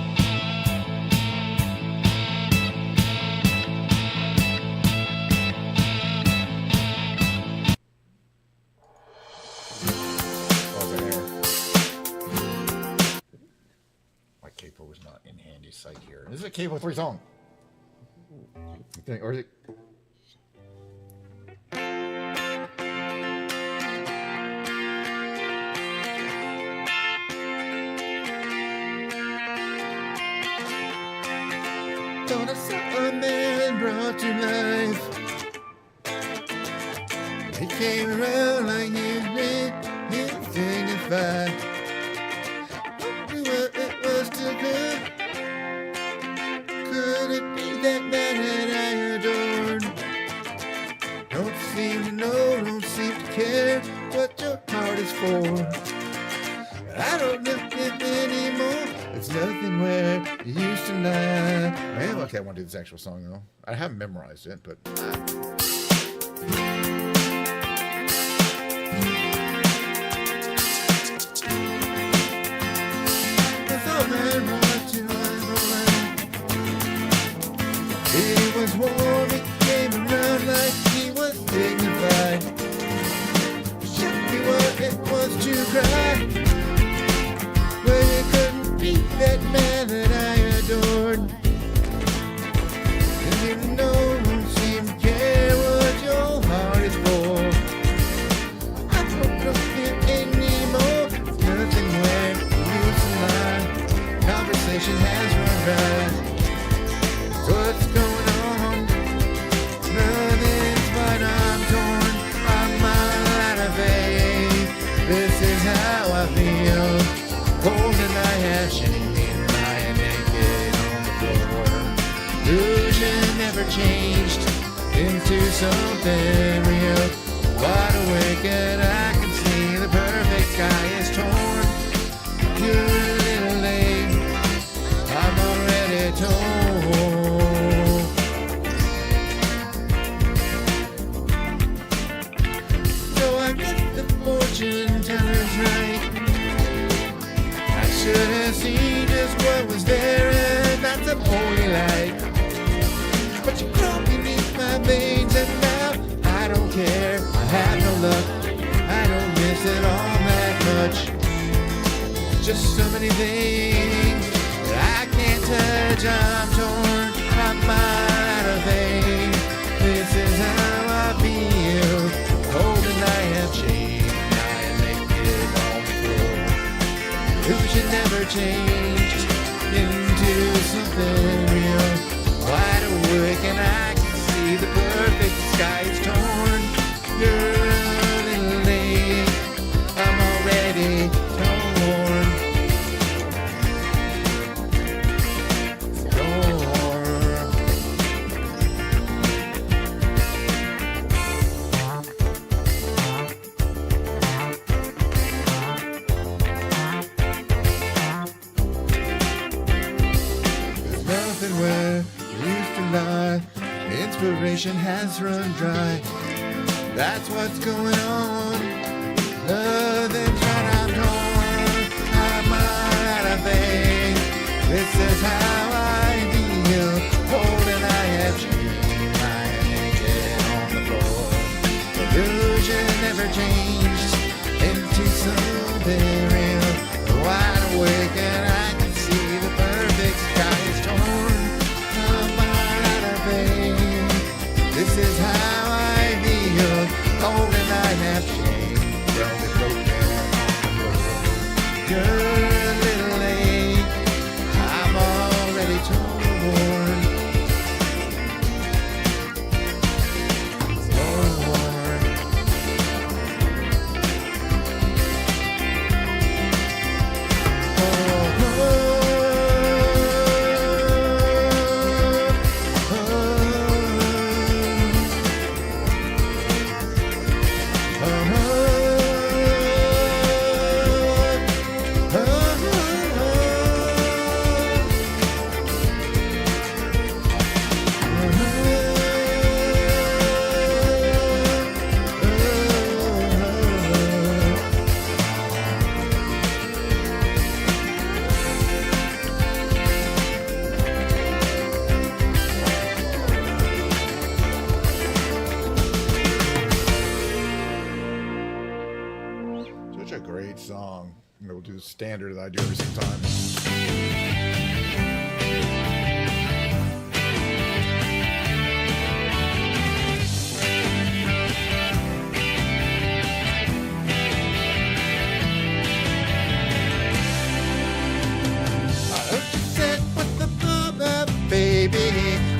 My capo was not in handy sight here. This is a capo 3 song. You think, or is it? Thought I saw a man brought to life. He came around like you did, anything is fine. What it was too good. Could it be that man that I adored? Don't seem to know, don't seem to care what your heart is for. I don't look at it anymore. It's nothing where you I want to do this actual song though. I haven't memorized it, but. It was warm, it came around like he was dignified. Shook me what it was to cry. Well, you couldn't beat that man that I adored. And you know, don't seem to care what your heart is for. I don't know him anymore. Nothing where use a lie. Conversation has run dry. What's going on? Nothing's fine, I'm torn. I'm out of faith. This is how I feel. Cold and I have shame, and I am naked on the floor. Illusion never changed into something real. Wide awake and I can see the perfect sky is torn. You're a little late, I'm already torn. Fortune teller's right. I should have seen just what was there, and that's a holy light. But you crawl beneath my veins, and now I don't care. I have no luck. I don't miss it all that much. Just so many things that I can't touch. I'm torn. I'm out of faith. This is how I feel. Cold and I have changed. Illusion never changed into something real. Wide awake and I can see the perfect sky is torn. You're a little late, I'm already torn. Where you used to lie, inspiration has run dry. That's what's going on. Nothing's right, I'm torn. I'm out of faith. This is how I feel. Cold and I have shame. I am naked on the floor. Illusion never changed into something real. Wide awake and I can see the perfect sky is torn. This is how I feel. Cold and I have shame. Probably broken on the floor. You're a little late. I'm already torn. Such a great song. I'm going to do the standard that I do every single time. Baby,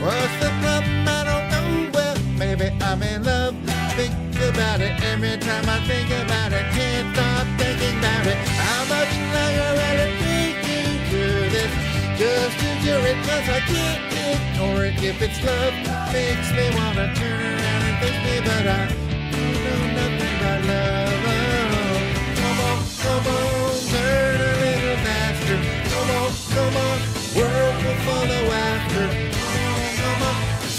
what's the problem? I don't know. Well, maybe I'm in love. Think about it every time I think about it. Can't stop thinking about it. How much longer will it take to do this? Just endure it, 'cause I can't ignore it. If it's love, makes me wanna turn around and face me, but I know nothing but love. Oh, come on, turn a little faster. Come on, world will follow after.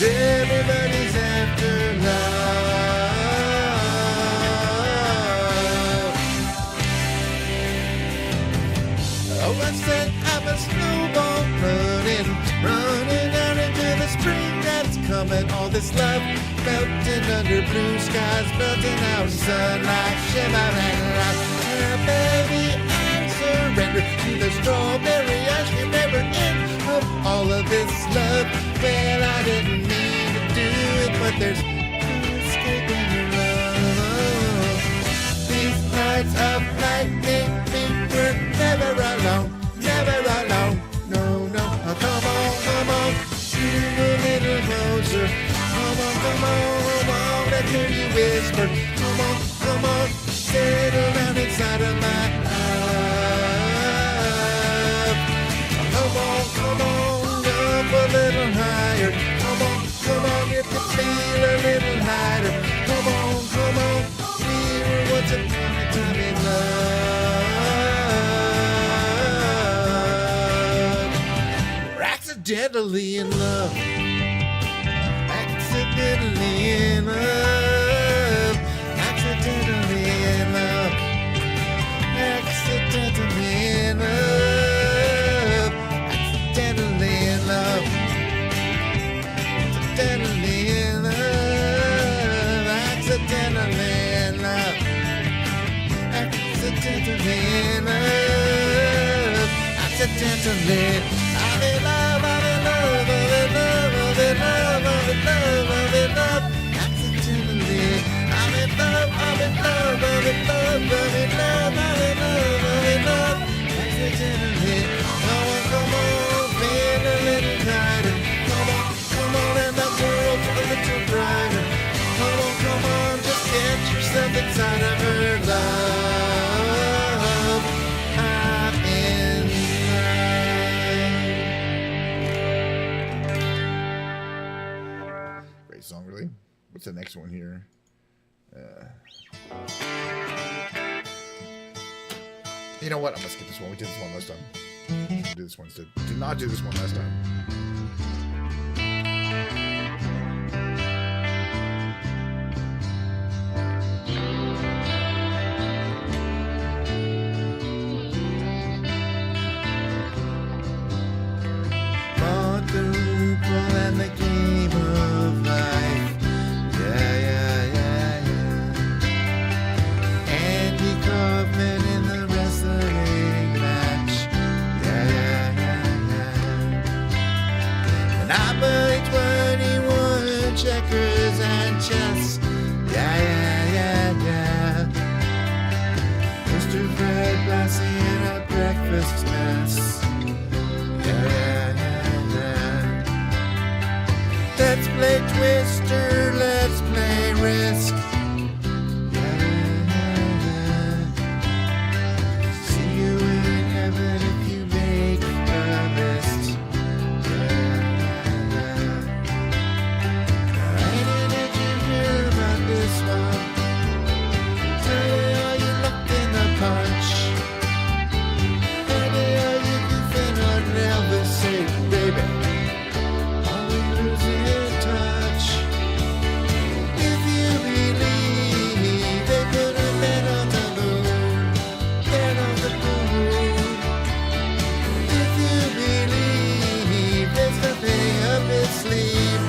everybody's after love. Oh, I said I'm a snowball running out into the spring that's coming. All this love melting under blue skies, melting out in sunlight, shimmering light. Baby, I surrender to the strawberry ice cream, never end of all of this love. Well, I didn't mean to do it, but there's no escaping your love. These nights of lightning were never alone, never alone. No, no, oh, come on, move a little closer. Come on, let's hear you whisper. Come on, settle down inside of my love. Come on, jump a little higher. Come on, if you feel a little lighter. Come on, we were once upon a time in love. We're accidentally in love. Accidentally in love. Accidentally in love. Accidentally in love. Accidentally in love. Accidentally in love. Accidentally in love. Accidentally in love. Accidentally. I'm in love, I'm in love, I'm in love, I'm in love, I'm in love, I'm in love. Accidentally. I'm in love, I'm in love, I'm in love, I'm in love, I'm in love, I'm in love. Accidentally. Come on, feel a little tighter. Come on, and the world's a little brighter. Come on, just get yourself inside of her love. I'm in love. Great song, really. What's the next one here? You know what? I'm gonna skip this one. We did this one last time. Do this one instead. Did not do this one last time. Quadruple and the game of life. Yeah. Andy Kaufman in the wrestling match. Yeah. And I play 21 checkers and chess. Yeah. Mr. Fred Blassie in a breakfast mess. Yeah. Let's play Twister, let's play Risk. See you in heaven if you make a list. Did you hear about this one? Tell me, are you locked in the punch? Honey, are you goofing on Elvis? Say, baby, are we losing touch? If you believe they put a man on the moon, man on the moon. If you believe there's nothing up his sleeve,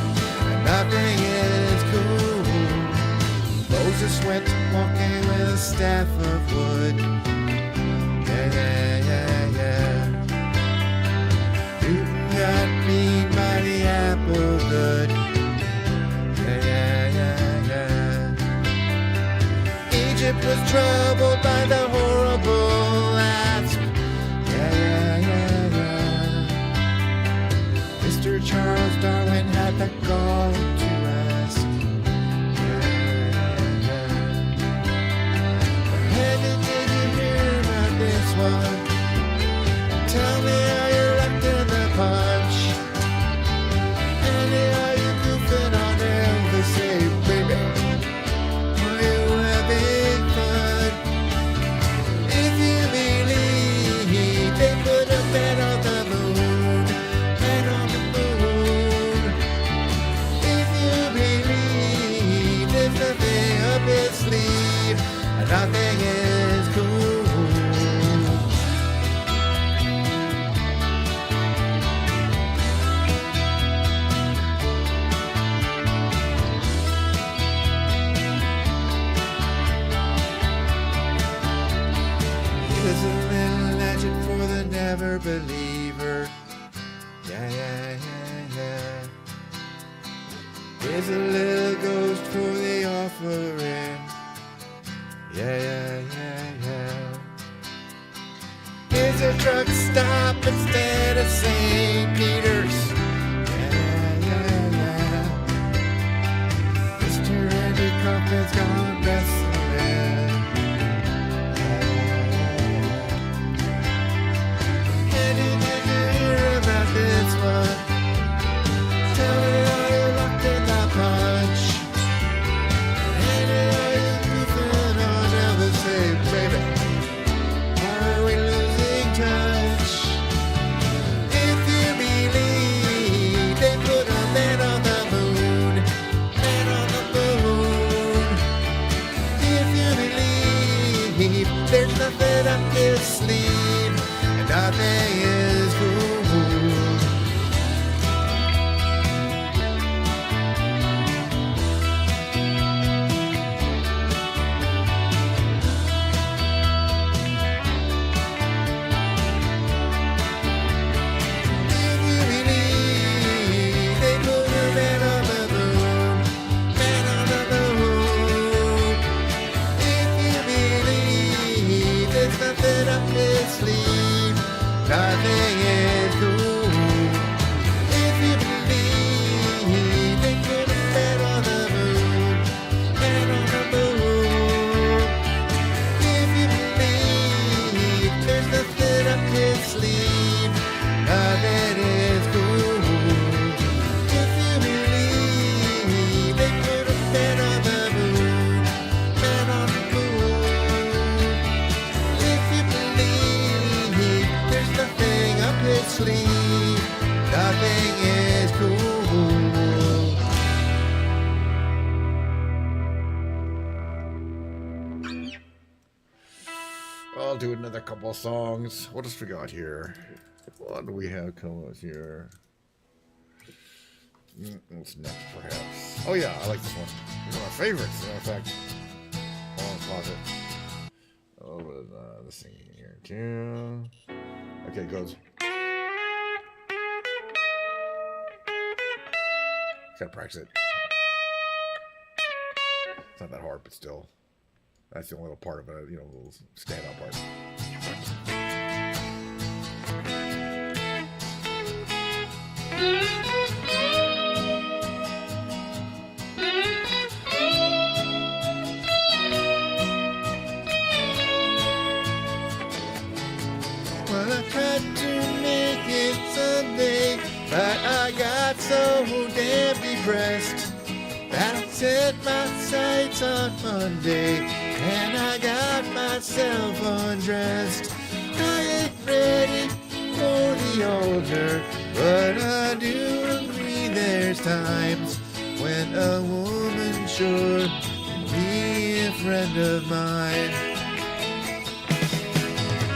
and nothing is cool. Moses went walking with a staff of wood. Yeah. Newton got beat by the apple good. Yeah. Egypt was troubled by the horrible asp. Yeah. Mr. Charles Darwin had the gall to ask. Hey, did you hear about this one? Tell me, are you locked in the punch? And are you goofing on Elvis? Say, baby, are you having fun? Here's a little ghost for the offering. Yeah, yeah, yeah, yeah. Here's a truck stop instead of St. Peter's. Yeah, yeah, yeah. Mr. Andy Kaufman's gone wrestling. Yeah, yeah, yeah. And did you hear about this one? Tell me, are you locked in that punch? And are you goofing on Elvis? Hey, baby, are we losing touch? If you believe they put a man on the moon, man on the moon. If you believe there's nothing up his sleeve, and nothing is cool. Nothing is cool. If you believe they put a man on the moon, man on the moon. If you believe there's nothing up his sleeve, nothing is cool. If you believe they put a man on the moon, man on the moon. If you believe there's nothing up his sleeve, nothing is cool. I'll do another couple of songs. What else we got here? What do we have coming up here? What's next, perhaps? Oh yeah, I like this one. One of my favorites. In fact, on closet. Oh, this thing here too. Okay, it goes. Gotta practice it. It's not that hard, but still. That's the only little part of it, you know, little standout part. Well, I tried to make it Sunday, but I got so damn depressed that I set my sights on Monday, and I got myself undressed. I ain't ready for the altar, but I do agree there's times when a woman sure can be a friend of mine.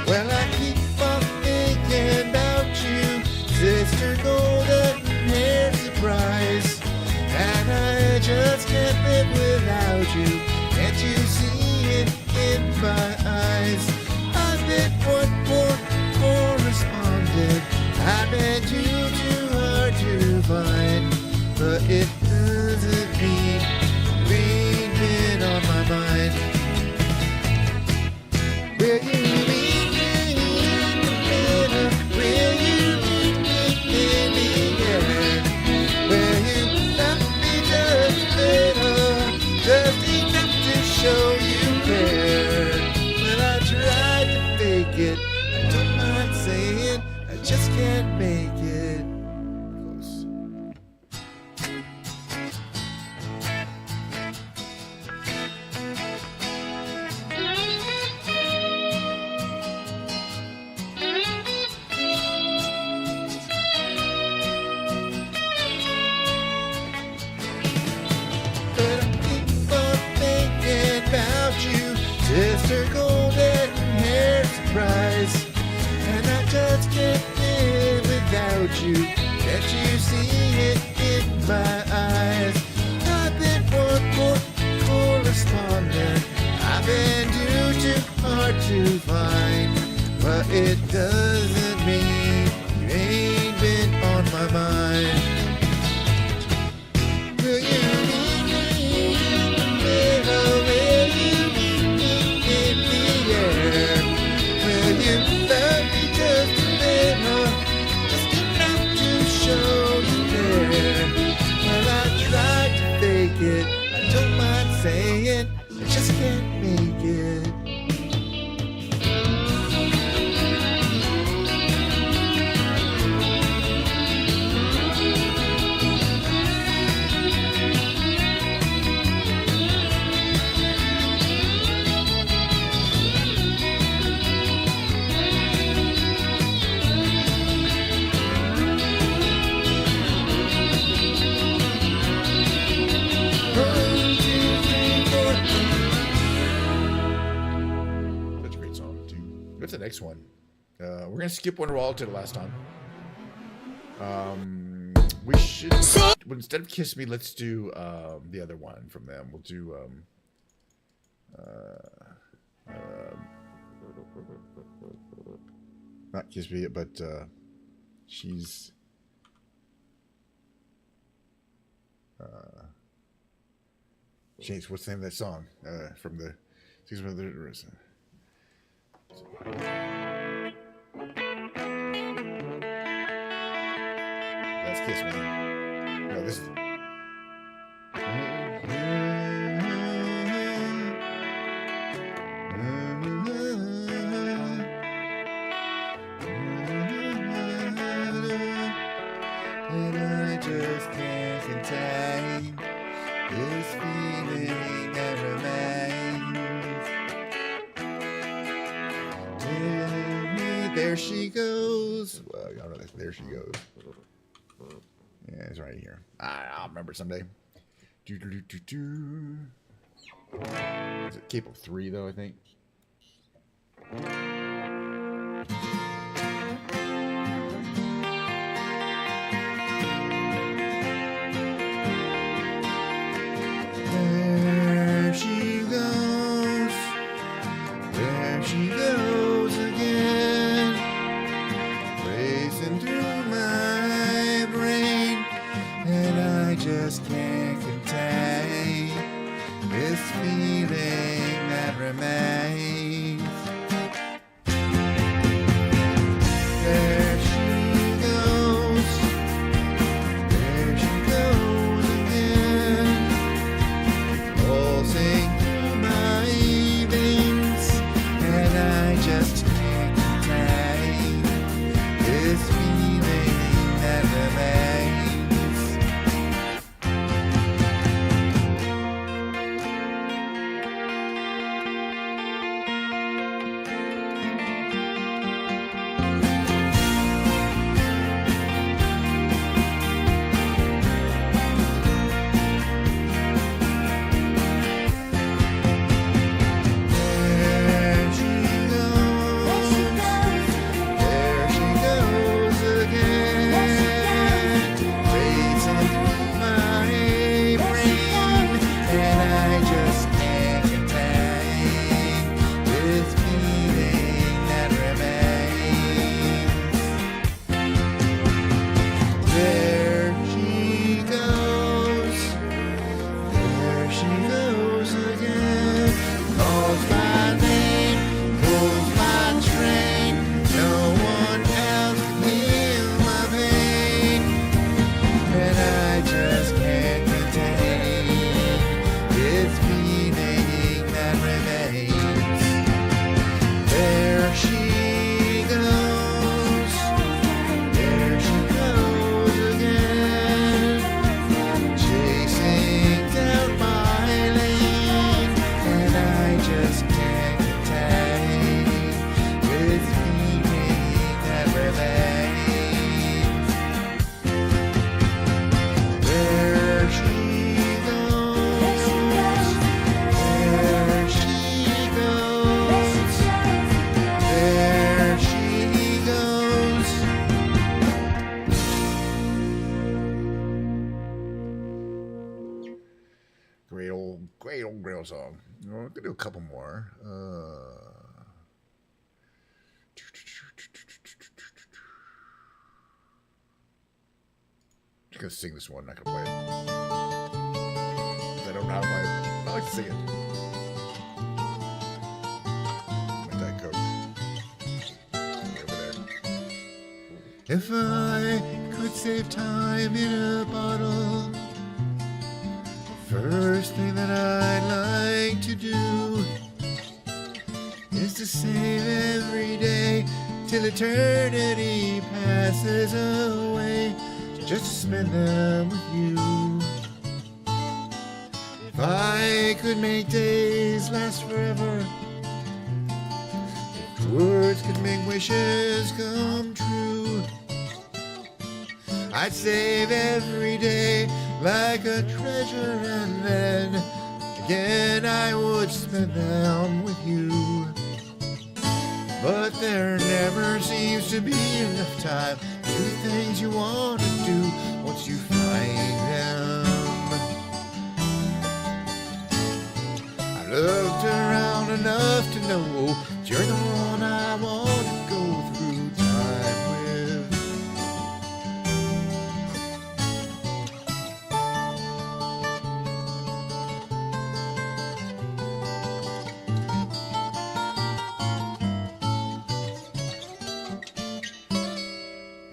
Well, I keep on thinking about you, Sister Golden Hair Surprise, and I just can't live without you. Can't you see it in my eyes? I've been one more correspondent. I've been too hard to find, but it doesn't mean we've been on my mind. Will you meet me in the middle? Will you meet me in the air? Will you love me just a little, just enough to show you care? Well, I tried to fake it, I don't mind saying, I just can't make it. Close. next one. We're gonna skip Wonder Wall to the last time. We should, instead of Kiss Me, let's do the other one from them. We'll do not Kiss Me, but she's James. What's the name of that song from the? That's Kiss Me. No, this is. And I just can't contain this feeling that remains. There she goes. Well, y'all know that. There she goes. Yeah, it's right here. I'll remember someday. Is it Capo 3 though? I think. There she goes. There she goes again. Racing through my brain. And I just can't contain this feeling that remains. There she goes. There she goes again. Pulsing through my veins. And I just can't contain this feeling that remains. There she goes. There she goes again. Racing through my brain. And I just can't contain this feeling that remains. There she goes. There she goes again. Calls my name, pulls my train. No one else can heal my pain. And I just can't contain this feeling that remains. There she goes. There she goes again. Chasing down my lane. And I just can't contain this feeling that remains. There she goes. There she goes. There she goes. Great old Grail song. We're gonna do a couple more. Just gonna sing this one. Not gonna play it. 'Cause I don't know how to play it. I like to sing it. My Diet Coke. Way over there. If I could save time in a bottle, first thing that I'd like to do is to save every day till eternity passes away, just to spend them with you. If I could make days last forever, if words could make wishes come true, I'd save every day like a treasure, and then again I would spend them with you. but there never seems to be enough time to do the things you want to do once you find them. I looked around enough to know that you're the one I want to go through time with.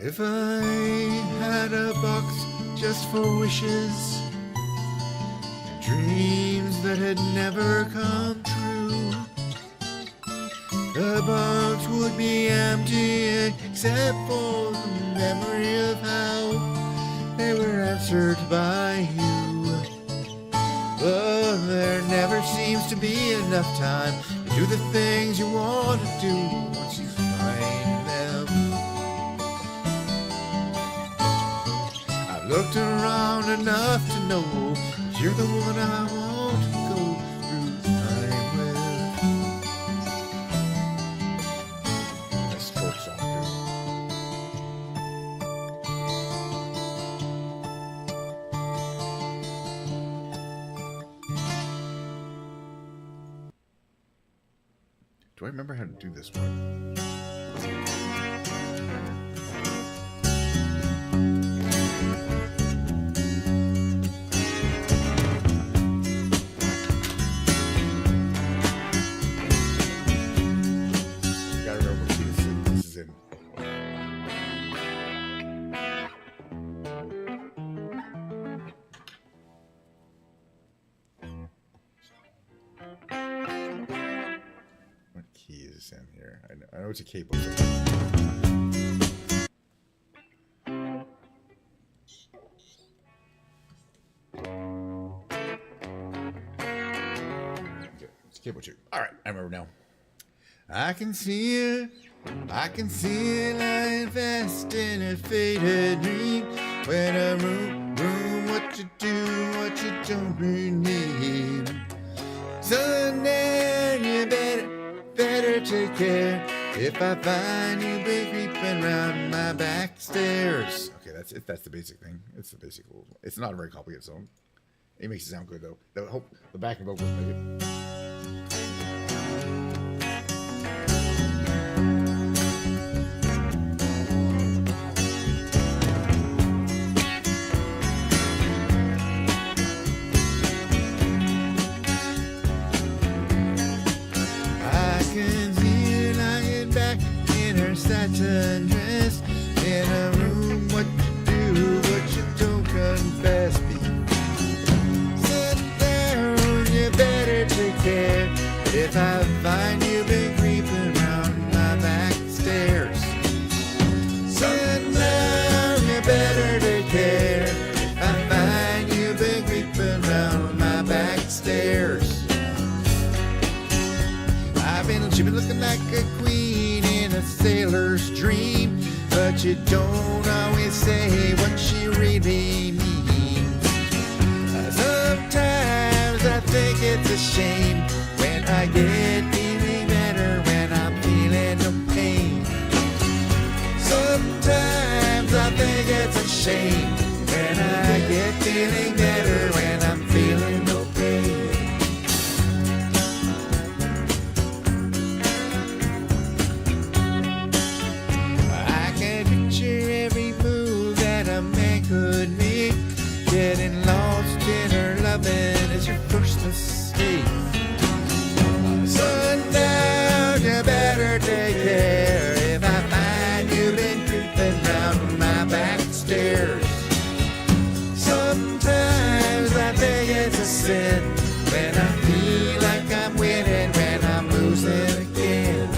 If I had a box just for wishes and dreams that had never come true, the box would be empty except for the memory of how they were answered by you. But there never seems to be enough time to do the things you want to do once you find them. I've looked around enough to know that you're the one I want to go through time with. Nice folk song, dude. Do I remember how to do this one? In here, I know it's a cable. It's cable 2. All right, I remember now. I can see it lying fast in a faded dream. When I room, what you do, what you don't need. Sunday, you better take care. If I find you been creeping round my back stairs. Okay, that's the basic thing. It's the basic rule. It's not a very complicated song. It makes it sound good though. I hope the backing vocals make it. Satin dress in a room. What you do, what you don't confess. Sit down, you better take care. If I find you been creeping round my back stairs. Sit down, you better take care. If I find you been creeping round my back stairs. She been looking like a queen in a sailor's dream, but you don't always say what she really means. Sometimes I think it's a shame when I get feeling better when I'm feeling no pain. Sometimes I think it's a shame when I get feeling better when I'm feeling no pain. Could make getting lost in her loving is your first mistake. Sundown, you better take care. If I find you been creeping round my back stairs. Sometimes I think it's a sin when I feel like I'm winning when I'm losing again.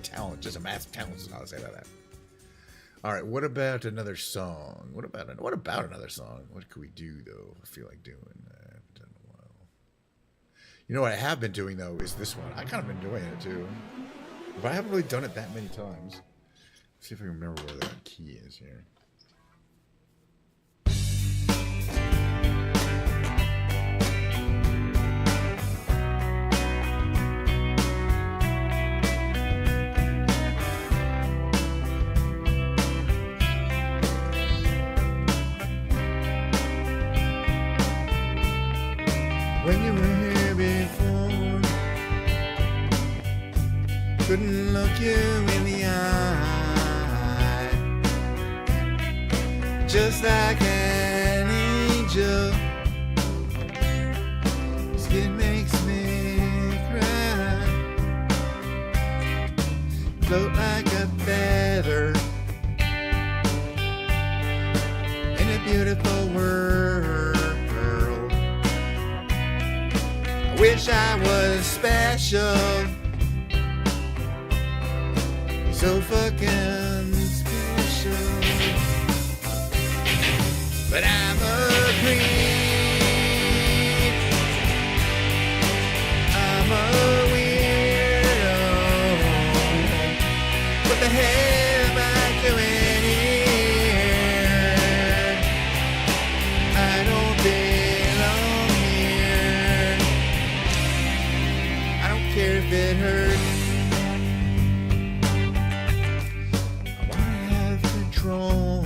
of talent, just a massive talent is how I say that. All right, what about another song? What about another song? What could we do though? I feel like doing that. I haven't done in a while. You know what I have been doing though is this one. I kind of enjoying it too, but I haven't really done it that many times. Let's see if I can remember where that key is here. When you were here before, couldn't look you in the eye, just like an angel. Skin makes me cry, float like a feather in a beautiful world. Wish I was special, so fucking special. But I'm a creep, I'm a weirdo. What the hell am I doing here? I don't belong here. I don't care if it hurts. I wanna have control.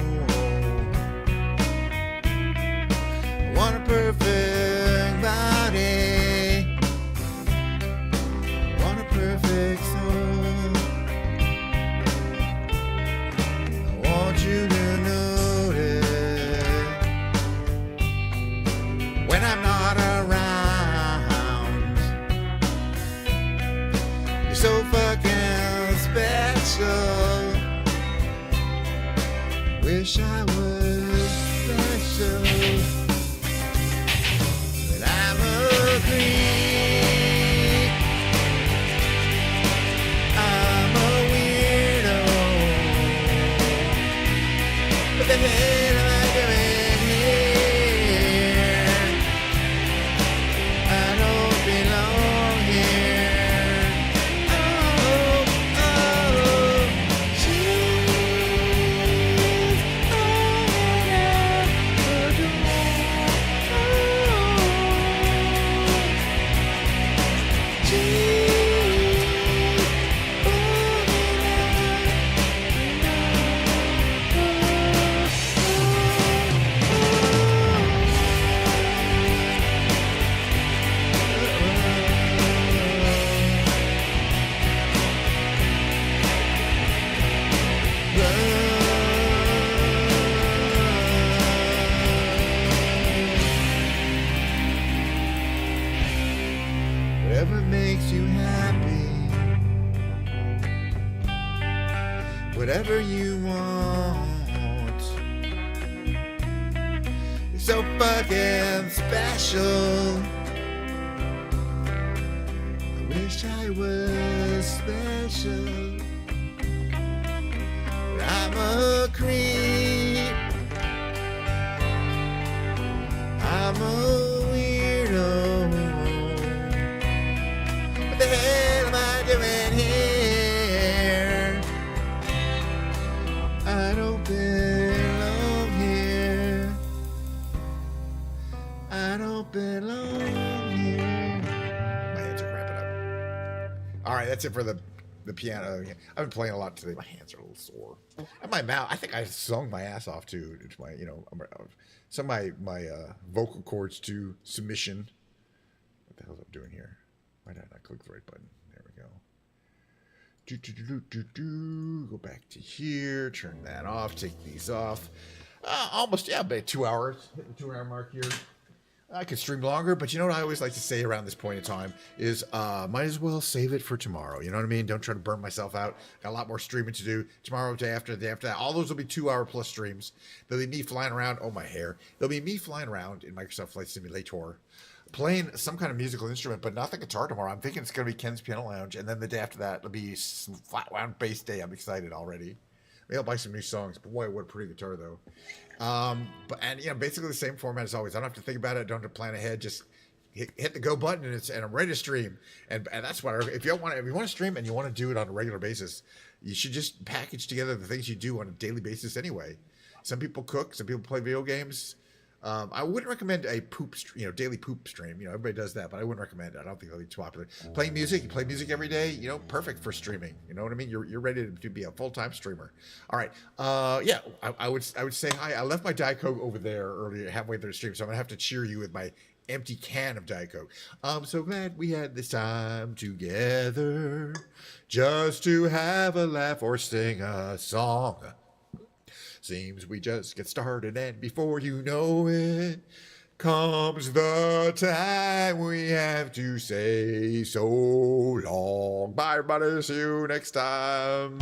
I want a perfect body. I want a perfect soul. I want you to notice when I'm not around. You're so fucking special. Wish I was special. But I'm a creep, I'm a weirdo. What the hell am I doing here? I don't belong here. Oh, she's all that I adore. She's whatever makes you happy, whatever you want. You're so fucking special. I wish I was special. But I'm a creep, I'm a weirdo. What the hell am I doing here? I don't belong here. I don't belong here. My hands are cramping up. All right, that's it for the piano. I've been playing a lot today. My hands are a little sore. And my mouth, I think I sung my ass off too. It's my, some of my vocal cords to submission. What the hell am I doing here? Why did I not click the right button? There we go. Go back to here. Turn that off. Take these off. Almost, about 2 hours. Hit the 2 hour mark here. I could stream longer, but you know what I always like to say around this point in time is might as well save it for tomorrow. You know what I mean? Don't try to burn myself out. Got a lot more streaming to do. Tomorrow, day after that. All those will be 2 hour plus streams. There'll be me flying around. Oh, my hair. There'll be me flying around in Microsoft Flight Simulator. playing some kind of musical instrument, but not the guitar tomorrow. I'm thinking it's going to be Ken's Piano Lounge, and then the day after that, it'll be some flat wound bass day. I'm excited already. Maybe I'll buy some new songs. But boy, what a pretty guitar though. But basically the same format as always. I don't have to think about it. I don't have to plan ahead. Just hit the go button, and I'm ready to stream. And that's what if you want to stream and you want to do it on a regular basis, you should just package together the things you do on a daily basis anyway. Some people cook, some people play video games. I wouldn't recommend a daily poop stream. Everybody does that, but I wouldn't recommend it. I don't think it'll be too popular. Playing music, you play music every day. Perfect for streaming. You know what I mean? You're ready to be a full-time streamer. All right. I would say hi. I left my Diet Coke over there earlier, halfway through the stream, so I'm gonna have to cheer you with my empty can of Diet Coke. I'm so glad we had this time together, just to have a laugh or sing a song. Seems we just get started, and before you know it, comes the time we have to say so long. Bye, everybody. See you next time.